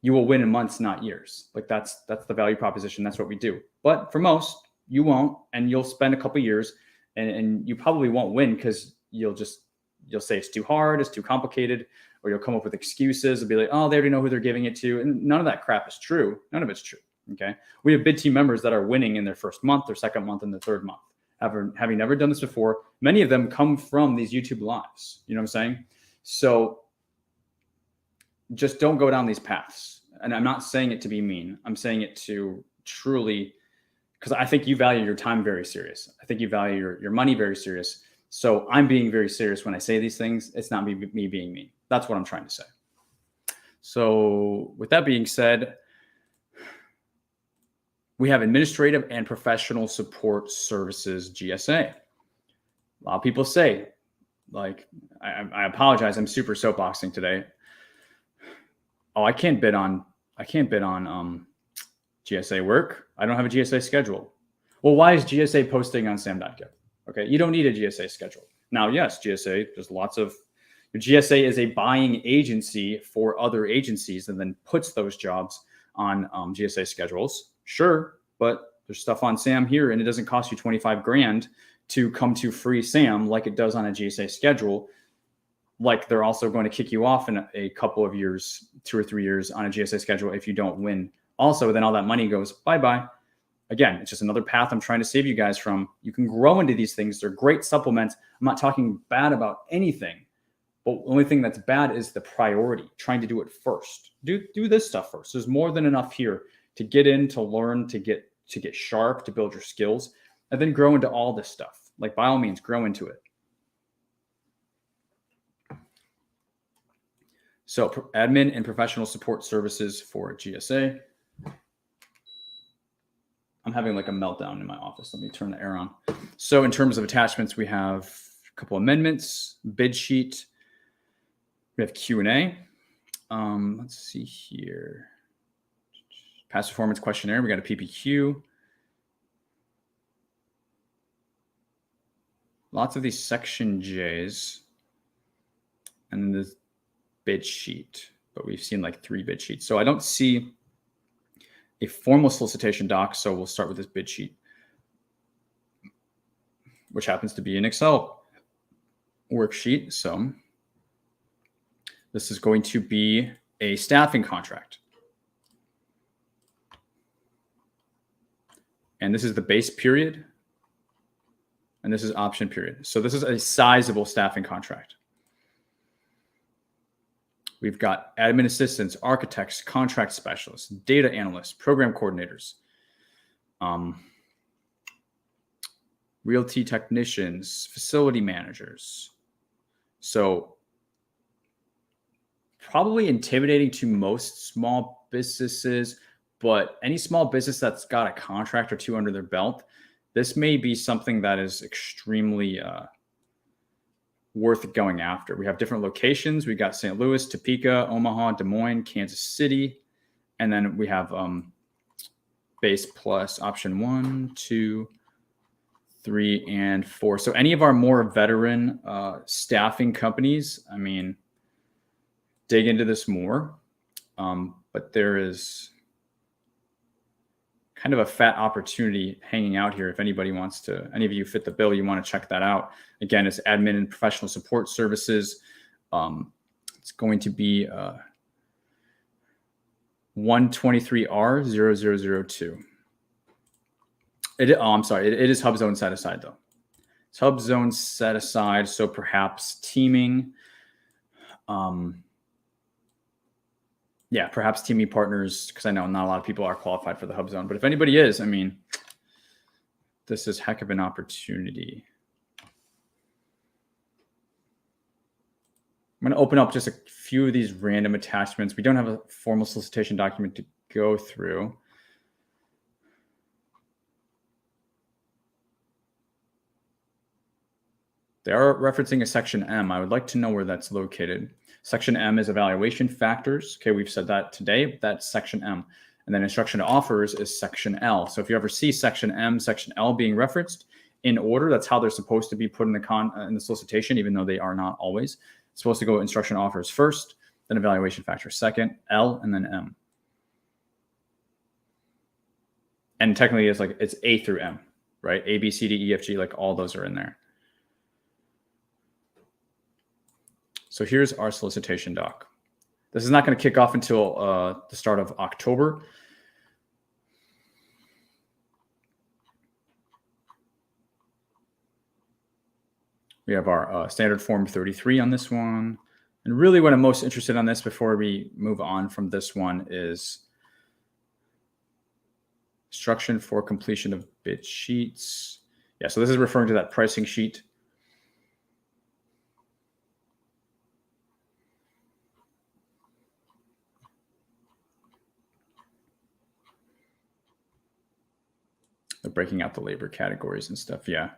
you will win in months, not years. Like, that's the value proposition. That's what we do. But for most, you won't, and you'll spend a couple years, and you probably won't win, because you'll say it's too hard, it's too complicated, or you'll come up with excuses and be like, oh, they already know who they're giving it to. And none of that crap is true. None of it's true. Okay. We have Bid Team members that are winning in their first month, their second month, and their third month. Having never done this before, many of them come from these YouTube lives. You know what I'm saying? So just don't go down these paths. And I'm not saying it to be mean. I'm saying it to truly, because I think you value your time very serious. I think you value your money very serious. So I'm being very serious when I say these things. It's not me being mean. That's what I'm trying to say. So with that being said, we have administrative and professional support services, GSA. A lot of people say, like, I apologize, I'm super soapboxing today. Oh, I can't bid on GSA work. I don't have a GSA schedule. Well, why is GSA posting on SAM.gov? Okay, you don't need a GSA schedule. Now, yes, GSA, there's lots of, GSA is a buying agency for other agencies and then puts those jobs on GSA schedules. Sure, but there's stuff on SAM here, and it doesn't cost you 25 grand to come to free SAM like it does on a GSA schedule. Like, they're also going to kick you off in a couple of years, 2 or 3 years on a GSA schedule if you don't win. Also, then all that money goes bye-bye. Again, it's just another path I'm trying to save you guys from. You can grow into these things. They're great supplements. I'm not talking bad about anything. But the only thing that's bad is the priority, trying to do it first. Do this stuff first. There's more than enough here to get in, to learn, to get sharp, to build your skills. and then grow into all this stuff. Like, by all means, grow into it. So admin and professional support services for GSA. I'm having like a meltdown in my office. Let me turn the air on. So in terms of attachments, we have a couple amendments, bid sheet. We have Q&A. Let's see here. Past performance questionnaire. We got a PPQ. Lots of these section J's. And then the bid sheet. But we've seen like 3 bid sheets. So I don't see a formal solicitation doc. So we'll start with this bid sheet, which happens to be an Excel worksheet. So this is going to be a staffing contract. And this is the base period. And this is option period. So this is a sizable staffing contract. We've got admin assistants, architects, contract specialists, data analysts, program coordinators, realty technicians, facility managers. So probably intimidating to most small businesses, but any small business that's got a contract or 2 under their belt, this may be something that is extremely worth going after. We have different locations. We got St. Louis, Topeka, Omaha, Des Moines, Kansas City. And then we have base plus option 1, 2, 3, and 4. So any of our more veteran staffing companies, I mean, dig into this more. But there is kind of a fat opportunity hanging out here. If anybody wants to, any of you fit the bill, you want to check that out. Again, it's admin and professional support services. It's going to be 123R0002. I'm sorry. It is hub zone set aside though. It's hub zone set aside. So perhaps teaming, perhaps teaming partners, because I know not a lot of people are qualified for the hub zone. But if anybody is, I mean, this is heck of an opportunity. I'm going to open up just a few of these random attachments. We don't have a formal solicitation document to go through. They are referencing a section M. I would like to know where that's located. Section M is evaluation factors. Okay, we've said that today. That's section M. And then instruction to offers is section L. So if you ever see section M, section L being referenced in order, that's how they're supposed to be put in the solicitation, even though they are not always. It's supposed to go instruction to offers first, then evaluation factors second, L, and then M. And technically it's A through M, right? A, B, C, D, E, F, G, like all those are in there. So here's our solicitation doc. This is not going to kick off until the start of October. We have our standard form 33 on this one. And really what I'm most interested on this before we move on from this one is instruction for completion of bid sheets. Yeah, so this is referring to that pricing sheet. They're breaking out the labor categories and stuff. Yeah.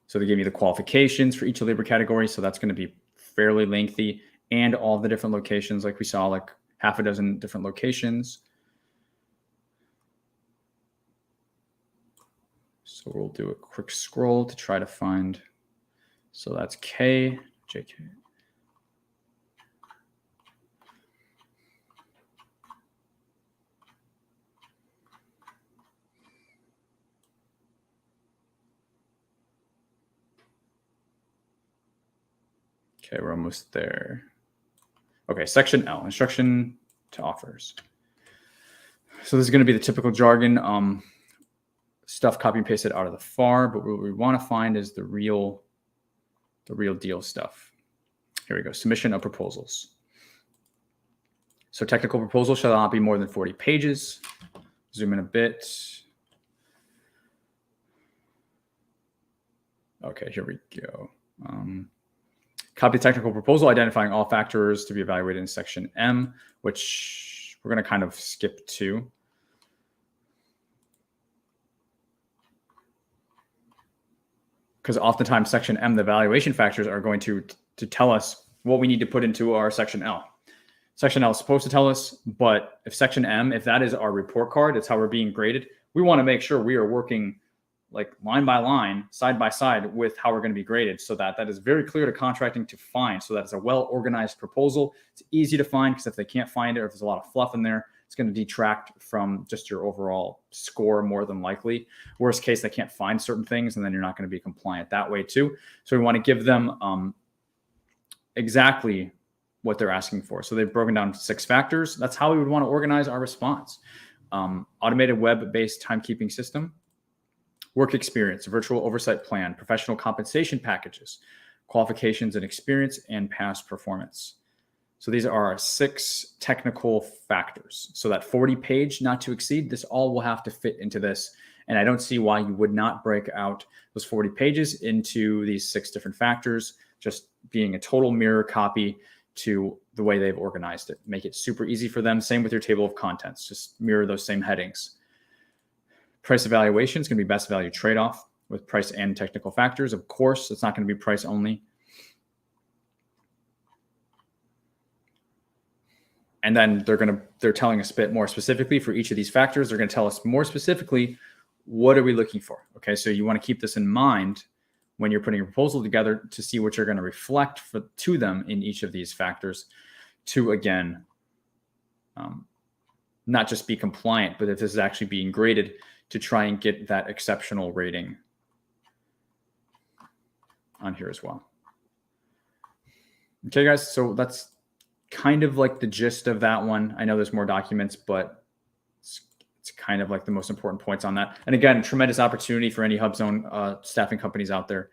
So they give you the qualifications for each labor category. So that's going to be fairly lengthy, and all the different locations, like we saw, like half a dozen different locations. So we'll do a quick scroll to try to find. So that's K, JK. Okay, we're almost there. Okay, section L, instruction to offers. So this is going to be the typical jargon, stuff copy and pasted out of the FAR, but what we want to find is the real deal stuff. Here we go, submission of proposals. So technical proposal shall not be more than 40 pages. Zoom in a bit. Okay, here we go. Copy technical proposal, identifying all factors to be evaluated in section M, which we're going to kind of skip to. Because oftentimes section M, the evaluation factors are going to tell us what we need to put into our section L. Section L is supposed to tell us, but if section M, if that is our report card, it's how we're being graded, we want to make sure we are working like line by line, side by side with how we're going to be graded, so that is very clear to contracting to find, so that it's a well-organized proposal. It's easy to find, because if they can't find it, or if there's a lot of fluff in there, it's going to detract from just your overall score more than likely. Worst case, they can't find certain things, and then you're not going to be compliant that way too. So we want to give them exactly what they're asking for. So they've broken down 6 factors. That's how we would want to organize our response. Automated web-based timekeeping system, work experience, virtual oversight plan, professional compensation packages, qualifications and experience, and past performance. So these are our 6 technical factors. So that 40-page not to exceed, this all will have to fit into this. And I don't see why you would not break out those 40 pages into these 6 different factors, just being a total mirror copy to the way they've organized it. Make it super easy for them. Same with your table of contents, just mirror those same headings. Price evaluation is going to be best value trade-off with price and technical factors. Of course, it's not going to be price only. And then they're telling us a bit more specifically for each of these factors. They're going to tell us more specifically, what are we looking for? Okay, so you want to keep this in mind when you're putting a proposal together, to see what you're going to reflect to them in each of these factors, to again, not just be compliant, but if this is actually being graded, to try and get that exceptional rating on here as well. Okay, guys, so that's kind of like the gist of that one. I know there's more documents, but it's kind of like the most important points on that. And again, tremendous opportunity for any HubZone staffing companies out there.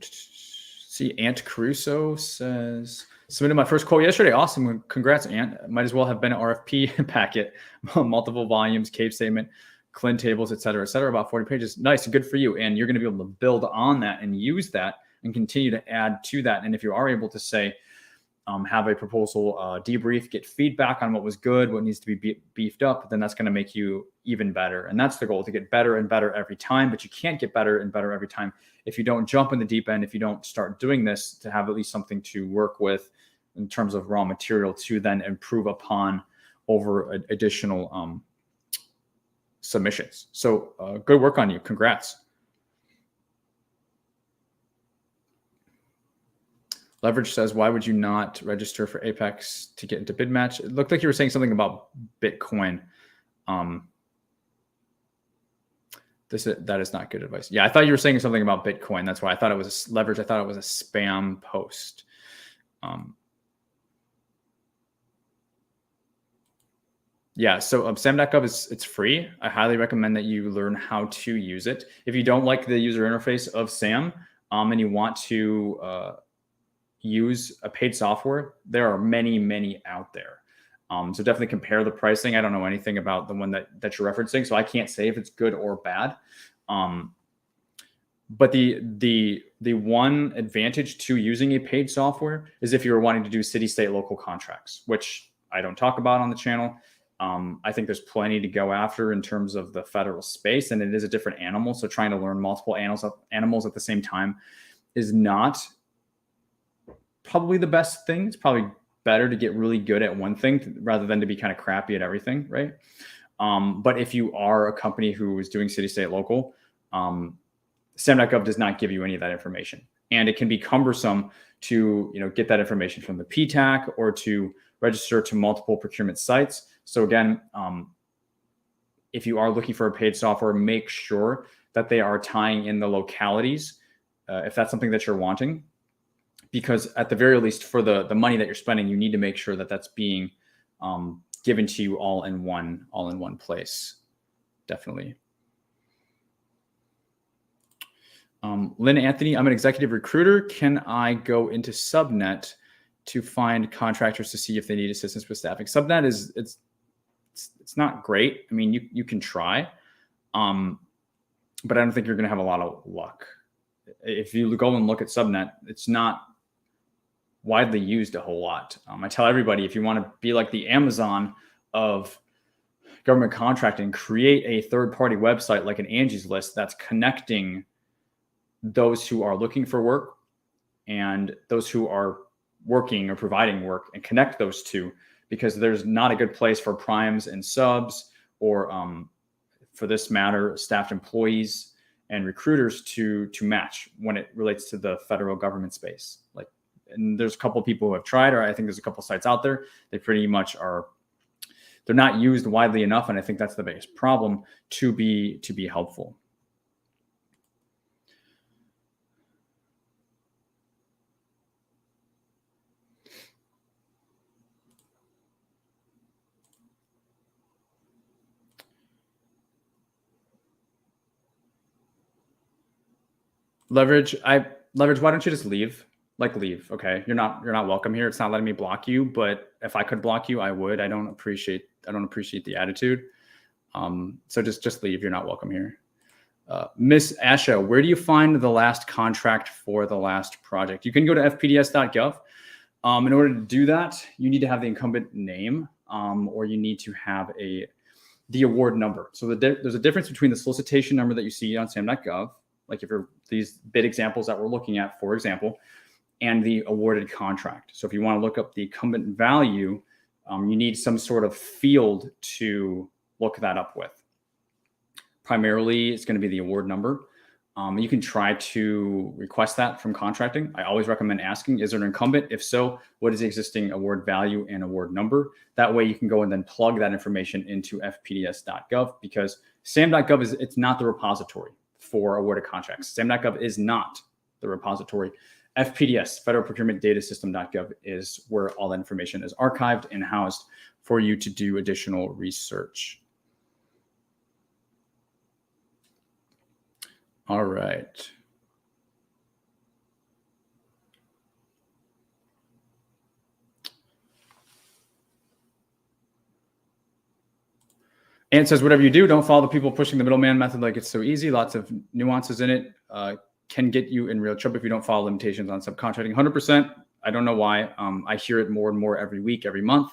See, Ant Caruso says, submitted my first quote yesterday. Awesome. Congrats, Ant. Might as well have been an RFP packet, multiple volumes, cave statement, CLIN tables, et cetera, about 40 pages. Nice. Good for you. And you're going to be able to build on that and use that and continue to add to that. And if you are able to say, have a proposal debrief, get feedback on what was good, what needs to be beefed up, then that's going to make you even better. And that's the goal, to get better and better every time. But you can't get better and better every time if you don't jump in the deep end, if you don't start doing this, to have at least something to work with in terms of raw material to then improve upon over additional submissions. So good work on you. Congrats. Leverage says, why would you not register for Apex to get into bid match? It looked like you were saying something about Bitcoin. That is not good advice. Yeah, I thought you were saying something about Bitcoin. That's why I thought it was leverage. I thought it was a spam post. Yeah, so SAM.gov it's free. I highly recommend that you learn how to use it. If you don't like the user interface of SAM and you want to use a paid software, there are many out there. So definitely compare the pricing. I don't know anything about the one that you're referencing, so I can't say if it's good or bad. But the one advantage to using a paid software is if you're wanting to do city, state, local contracts, which I don't talk about on the channel. I think there's plenty to go after in terms of the federal space, and it is a different animal. So trying to learn multiple animals at the same time is not probably the best thing. It's probably better to get really good at one thing rather than to be kind of crappy at everything, right? But if you are a company who is doing city, state, local, SAM.gov does not give you any of that information. And it can be cumbersome to get that information from the PTAC or to register to multiple procurement sites. So again, if you are looking for a paid software, make sure that they are tying in the localities if that's something that you're wanting. Because at the very least, for the money that you're spending, you need to make sure that that's being given to you all in one place. Definitely. Lynn Anthony, I'm an executive recruiter. Can I go into Subnet to find contractors to see if they need assistance with staffing. Subnet it's not great. I mean, you can try, but I don't think you're going to have a lot of luck. If you go and look at Subnet, it's not widely used a whole lot. I tell everybody, if you want to be like the Amazon of government contracting, create a third-party website like an Angie's List that's connecting those who are looking for work and those who are working or providing work, and connect those two, because there's not a good place for primes and subs, or for this matter, staffed employees and recruiters to match when it relates to the federal government space. Like, and there's a couple of people who have tried, or I think there's a couple of sites out there. They pretty much are, they're not used widely enough. And I think that's the biggest problem to be helpful. Leverage, why don't you just leave? Like, leave. Okay. You're not welcome here. It's not letting me block you, but if I could block you, I would. I don't appreciate the attitude. So just leave. You're not welcome here. Miss Asha, where do you find the last contract for the last project? You can go to fpds.gov. In order to do that, you need to have the incumbent name, or you need to have the award number. So there's a difference between the solicitation number that you see on SAM.gov, like if you're these bid examples that we're looking at, for example, and the awarded contract. So if you want to look up the incumbent value, you need some sort of field to look that up with. Primarily, it's going to be the award number. You can try to request that from contracting. I always recommend asking, is there an incumbent? If so, what is the existing award value and award number? That way you can go and then plug that information into fpds.gov, because SAM.gov it's not the repository for awarded contracts. SAM.gov is not the repository. FPDS, Federal Procurement Data System.gov, is where all that information is archived and housed for you to do additional research. All right. And it says, whatever you do, don't follow the people pushing the middleman method like it's so easy. Lots of nuances in it. Can get you in real trouble if you don't follow limitations on subcontracting. 100%. I don't know why. I hear it more and more every week, every month.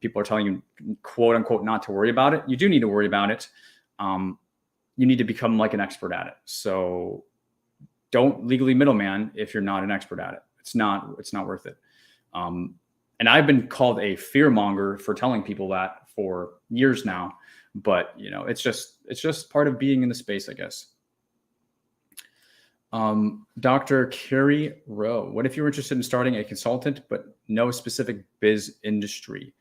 People are telling you, quote unquote, not to worry about it. You do need to worry about it. You need to become like an expert at it. So don't legally middleman if you're not an expert at it. It's not worth it. And I've been called a fear monger for telling people that for years now, but it's just part of being in the space, I guess. Dr. Carrie Rowe, what if you were interested in starting a consultant, but no specific biz industry?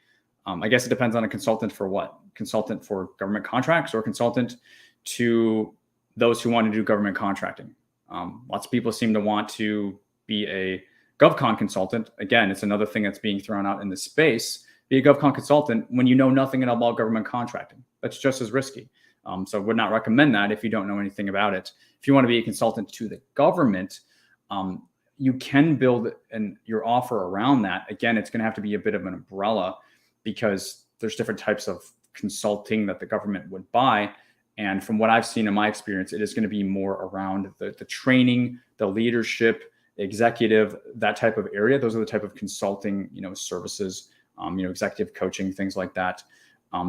I guess it depends on a consultant for what? Consultant for government contracts, or consultant to those who want to do government contracting. Lots of people seem to want to be a GovCon consultant. Again, it's another thing that's being thrown out in this space. Be a GovCon consultant when you know nothing about government contracting. That's just as risky. So I would not recommend that if you don't know anything about it. If you want to be a consultant to the government, you can build your offer around that. Again, it's going to have to be a bit of an umbrella, because there's different types of consulting that the government would buy. And from what I've seen in my experience, it is going to be more around the training, the leadership, executive, that type of area. Those are the type of consulting, services, executive coaching, things like that.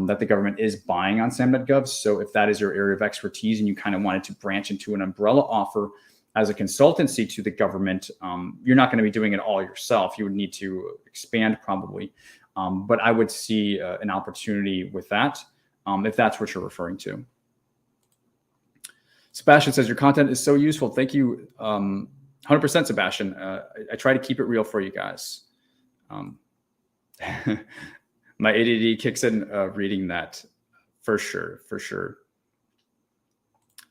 That the government is buying on SAM.gov. So if that is your area of expertise and you kind of wanted to branch into an umbrella offer as a consultancy to the government, you're not going to be doing it all yourself. You would need to expand probably. But I would see an opportunity with that, if that's what you're referring to. Sebastian says, your content is so useful. Thank you. 100%, Sebastian. I try to keep it real for you guys. My ADD kicks in reading that, for sure.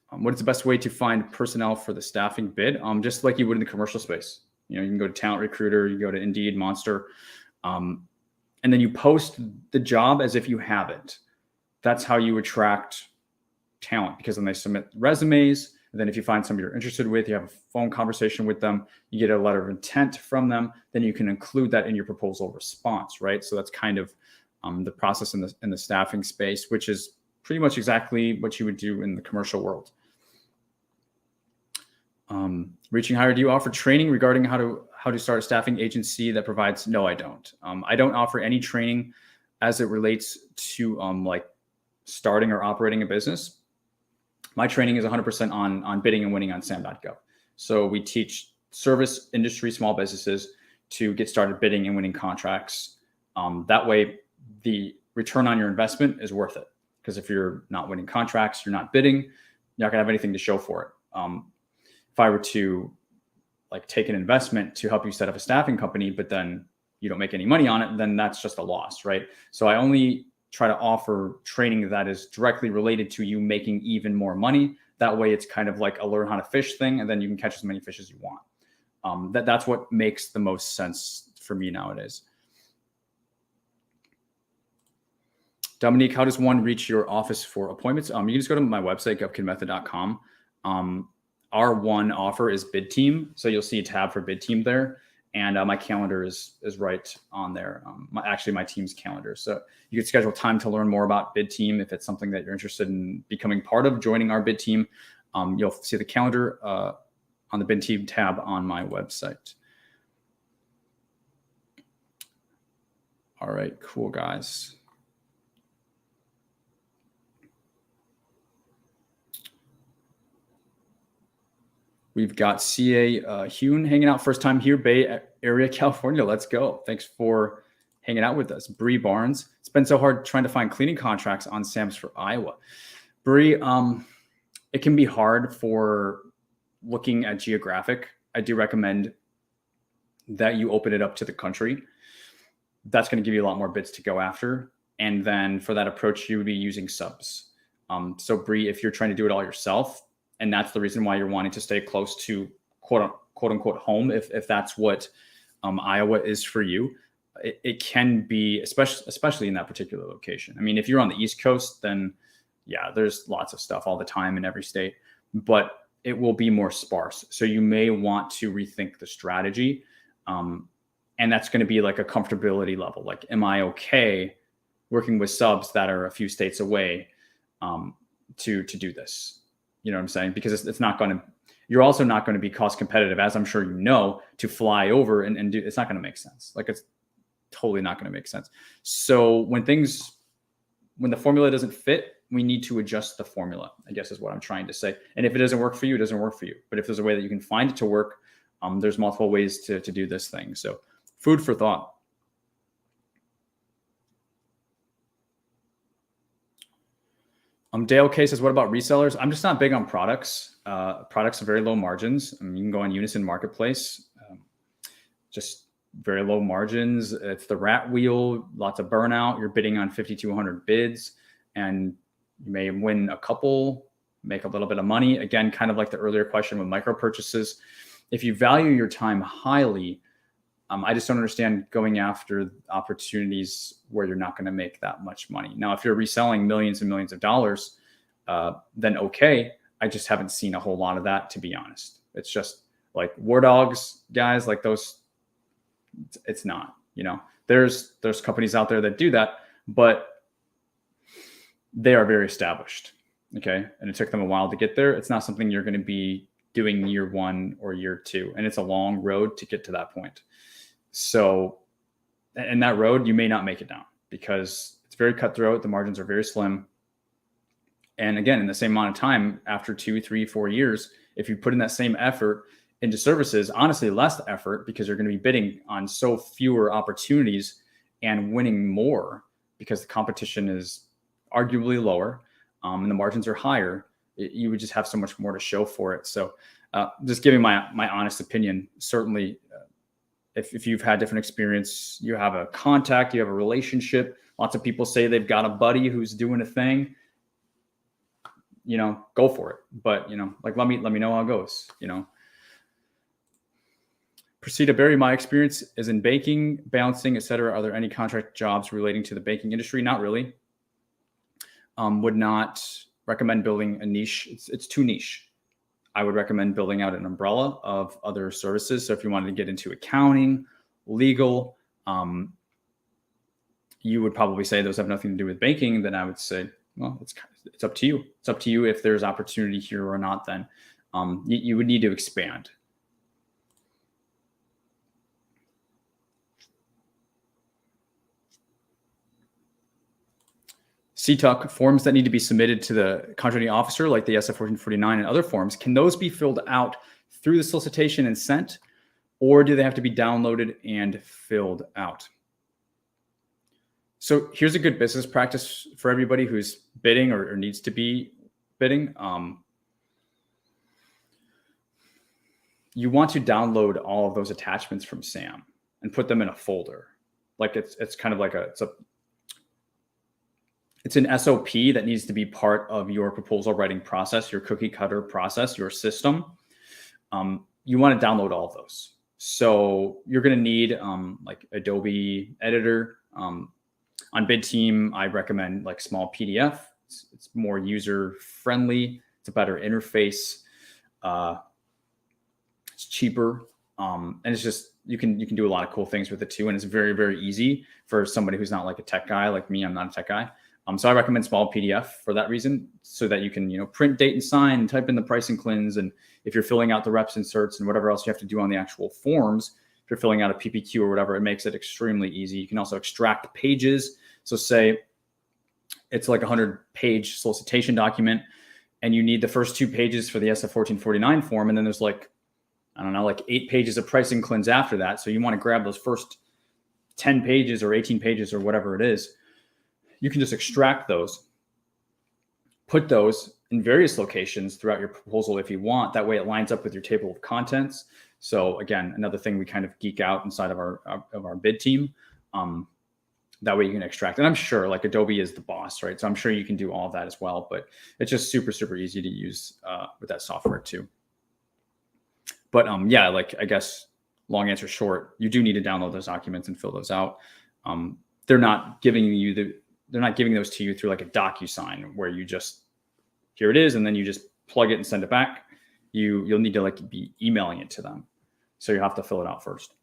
What is the best way to find personnel for the staffing bid? Just like you would in the commercial space. You can go to Talent Recruiter, you go to Indeed, Monster, and then you post the job as if you have it. That's how you attract talent, because when they submit resumes, And then if you find somebody you're interested with, you have a phone conversation with them, you get a letter of intent from them, then you can include that in your proposal response, right? So that's kind of the process in the staffing space, which is pretty much exactly what you would do in the commercial world. Reaching higher, do you offer training regarding how to start a staffing agency that provides? No, I don't. I don't offer any training as it relates to like starting or operating a business. My training is 100% on bidding and winning on SAM.gov. So we teach service industry small businesses to get started bidding and winning contracts. That way, the return on your investment is worth it. Because if you're not winning contracts, you're not bidding, you're not gonna have anything to show for it. If I were to like take an investment to help you set up a staffing company, but then you don't make any money on it, then that's just a loss, right? So I only try to offer training that is directly related to you making even more money. That way it's kind of like a learn how to fish thing, and then you can catch as many fish as you want. That's what makes the most sense for me nowadays. Dominique, how does one reach your office for appointments? You can just go to my website, govkidmethod.com. Our one offer is Bid Team. So you'll see a tab for Bid Team there. And my calendar is right on there. Actually, my team's calendar. So you could schedule time to learn more about Bid Team if it's something that you're interested in becoming part of, joining our Bid Team. You'll see the calendar on the Bid Team tab on my website. All right, cool, guys. We've got CA Hune hanging out, first time here, Bay Area, California. Let's go. Thanks for hanging out with us. Bree Barnes, it's been so hard trying to find cleaning contracts on SAMs for Iowa. Bree, it can be hard for looking at geographic. I do recommend that you open it up to the country. That's going to give you a lot more bids to go after. And then for that approach, you would be using subs. So Bree, if you're trying to do it all yourself, and that's the reason why you're wanting to stay close to quote unquote home, if that's what Iowa is for you, it can be, especially in that particular location. I mean, if you're on the East Coast, then yeah, there's lots of stuff all the time in every state, but it will be more sparse. So you may want to rethink the strategy. And that's going to be like a comfortability level. Like, am I okay working with subs that are a few states away to do this? You know what I'm saying? Because it's not going to, you're also not going to be cost competitive, as I'm sure you know, to fly over and do, it's not going to make sense. Like, it's totally not going to make sense. So when the formula doesn't fit, we need to adjust the formula, I guess is what I'm trying to say. And if it doesn't work for you, it doesn't work for you. But if there's a way that you can find it to work, there's multiple ways to do this thing. So food for thought. Dale K says, what about resellers? I'm just not big on products. Products are very low margins. I mean, you can go on Unison Marketplace, just very low margins. It's the rat wheel, lots of burnout. You're bidding on 50 to 100 bids, and you may win a couple, make a little bit of money. Again, kind of like the earlier question with micro purchases. If you value your time highly, I just don't understand going after opportunities where you're not going to make that much money. Now, if you're reselling millions and millions of dollars, then okay. I just haven't seen a whole lot of that, to be honest. It's just like war dogs, guys, like those. It's not, you know, there's companies out there that do that, but they are very established. Okay. And it took them a while to get there. It's not something you're going to be doing year one or year two. And it's a long road to get to that point. So, and that road, you may not make it down because it's very cutthroat. The margins are very slim. And again, in the same amount of time, after 2, 3, 4 years, if you put in that same effort into services, honestly, less effort, because you're going to be bidding on so fewer opportunities and winning more because the competition is arguably lower and the margins are higher, you would just have so much more to show for it. So just giving my honest opinion, certainly, if you've had different experience, you have a contact, you have a relationship. Lots of people say they've got a buddy who's doing a thing, you know, go for it. But, you know, like, let me know how it goes, you know. Proceda Barry, my experience is in baking, balancing, etc. Are there any contract jobs relating to the baking industry? Not really. Would not recommend building a niche. It's too niche. I would recommend building out an umbrella of other services. So if you wanted to get into accounting, legal, you would probably say those have nothing to do with banking. Then I would say, well, it's up to you. It's up to you if there's opportunity here or not. Then you would need to expand. CTUC forms that need to be submitted to the contracting officer, like the SF 1449 and other forms, can those be filled out through the solicitation and sent, or do they have to be downloaded and filled out? So here's a good business practice for everybody who's bidding or needs to be bidding. You want to download all of those attachments from SAM and put them in a folder. Like it's kind of like it's an SOP that needs to be part of your proposal writing process, your cookie cutter process, your system. You want to download all of those. So you're going to need like Adobe Editor. On Bid Team, I recommend like small PDF. It's more user friendly. It's a better interface. It's cheaper, and it's just you can do a lot of cool things with it too. And it's very, very easy for somebody who's not like a tech guy like me. I'm not a tech guy. So I recommend small PDF for that reason, so that you can, print, date, and sign, type in the pricing cleanse. And if you're filling out the reps inserts and whatever else you have to do on the actual forms, if you're filling out a PPQ or whatever, it makes it extremely easy. You can also extract pages. So say it's like a 100-page solicitation document, and you need the first 2 pages for the SF 1449 form. And then there's like 8 pages of pricing cleanse after that. So you want to grab those first 10 pages or 18 pages or whatever it is. You can just extract those, put those in various locations throughout your proposal if you want. That way it lines up with your table of contents. So again, another thing we kind of geek out inside of our bid team. That way you can extract. And I'm sure like Adobe is the boss, right? So I'm sure you can do all of that as well, but it's just super, super easy to use with that software too. But yeah, like I guess long answer short, you do need to download those documents and fill those out. They're not giving those to you through like a DocuSign where you just, here it is, and then you just plug it and send it back. You'll need to like be emailing it to them. So you have to fill it out first.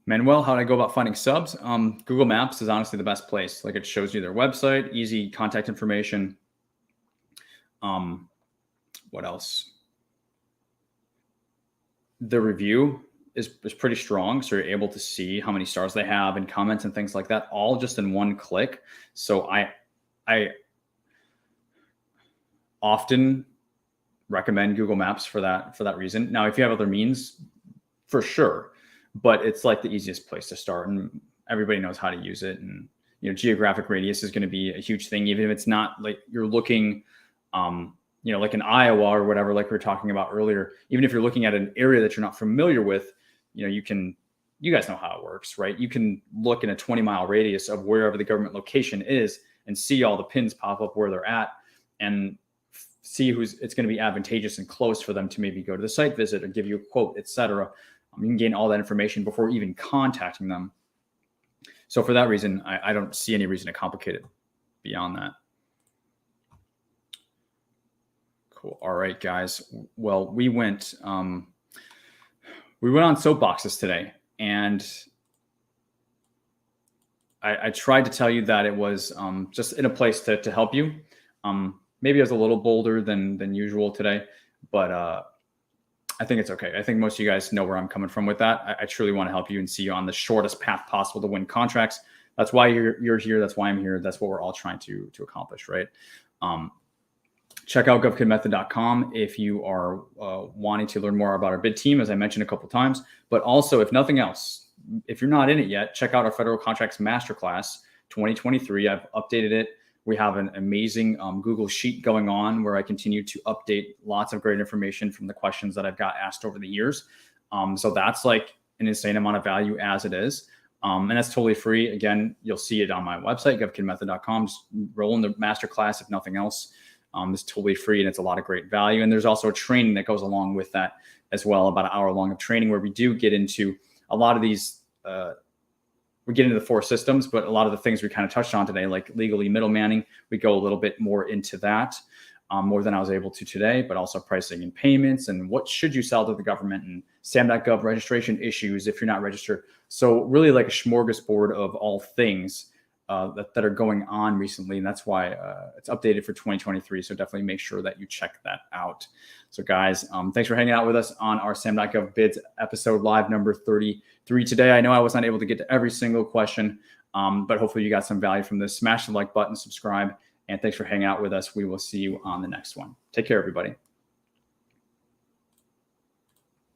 Manuel, how do I go about finding subs? Google Maps is honestly the best place. Like it shows you their website, easy contact information. What else? The review is pretty strong. So you're able to see how many stars they have and comments and things like that, all just in one click. So I often recommend Google Maps for that reason. Now, if you have other means, for sure. But it's like the easiest place to start, and everybody knows how to use it. And geographic radius is going to be a huge thing, even if it's not like you're looking, like in Iowa or whatever, like we were talking about earlier. Even if you're looking at an area that you're not familiar with, you guys know how it works, right? You can look in a 20-mile radius of wherever the government location is and see all the pins pop up where they're at, and see it's going to be advantageous and close for them to maybe go to the site visit or give you a quote, etc. You can gain all that information before even contacting them. So for that reason, I don't see any reason to complicate it beyond that. Cool. All right, guys. Well, we went on soapboxes today, and I tried to tell you that it was just in a place to help you. Maybe I was a little bolder than usual today, but I think it's okay. I think most of you guys know where I'm coming from with that. I truly want to help you and see you on the shortest path possible to win contracts. That's why you're here. That's why I'm here. That's what we're all trying to accomplish, right? Check out govkidmethod.com if you are wanting to learn more about our bid team, as I mentioned a couple of times. But also, if nothing else, if you're not in it yet, check out our Federal Contracts Masterclass 2023. I've updated it. We have an amazing Google Sheet going on where I continue to update lots of great information from the questions that I've got asked over the years. So that's like an insane amount of value as it is. And that's totally free. Again, you'll see it on my website, govkidmethod.com. Just roll in the masterclass, if nothing else. It's totally free, and it's a lot of great value. And there's also a training that goes along with that as well, about an hour long of training, where we do get into a lot of these, we get into the 4 systems, but a lot of the things we kind of touched on today, like legally middlemaning, we go a little bit more into that, more than I was able to today, but also pricing and payments, and what should you sell to the government, and SAM.gov registration issues if you're not registered. So really like a smorgasbord of all things that are going on recently. And that's why it's updated for 2023. So definitely make sure that you check that out. So guys, thanks for hanging out with us on our SAM.gov bids episode live number 33 today. I know I was not able to get to every single question, but hopefully you got some value from this. Smash the like button, subscribe, and thanks for hanging out with us. We will see you on the next one. Take care, everybody.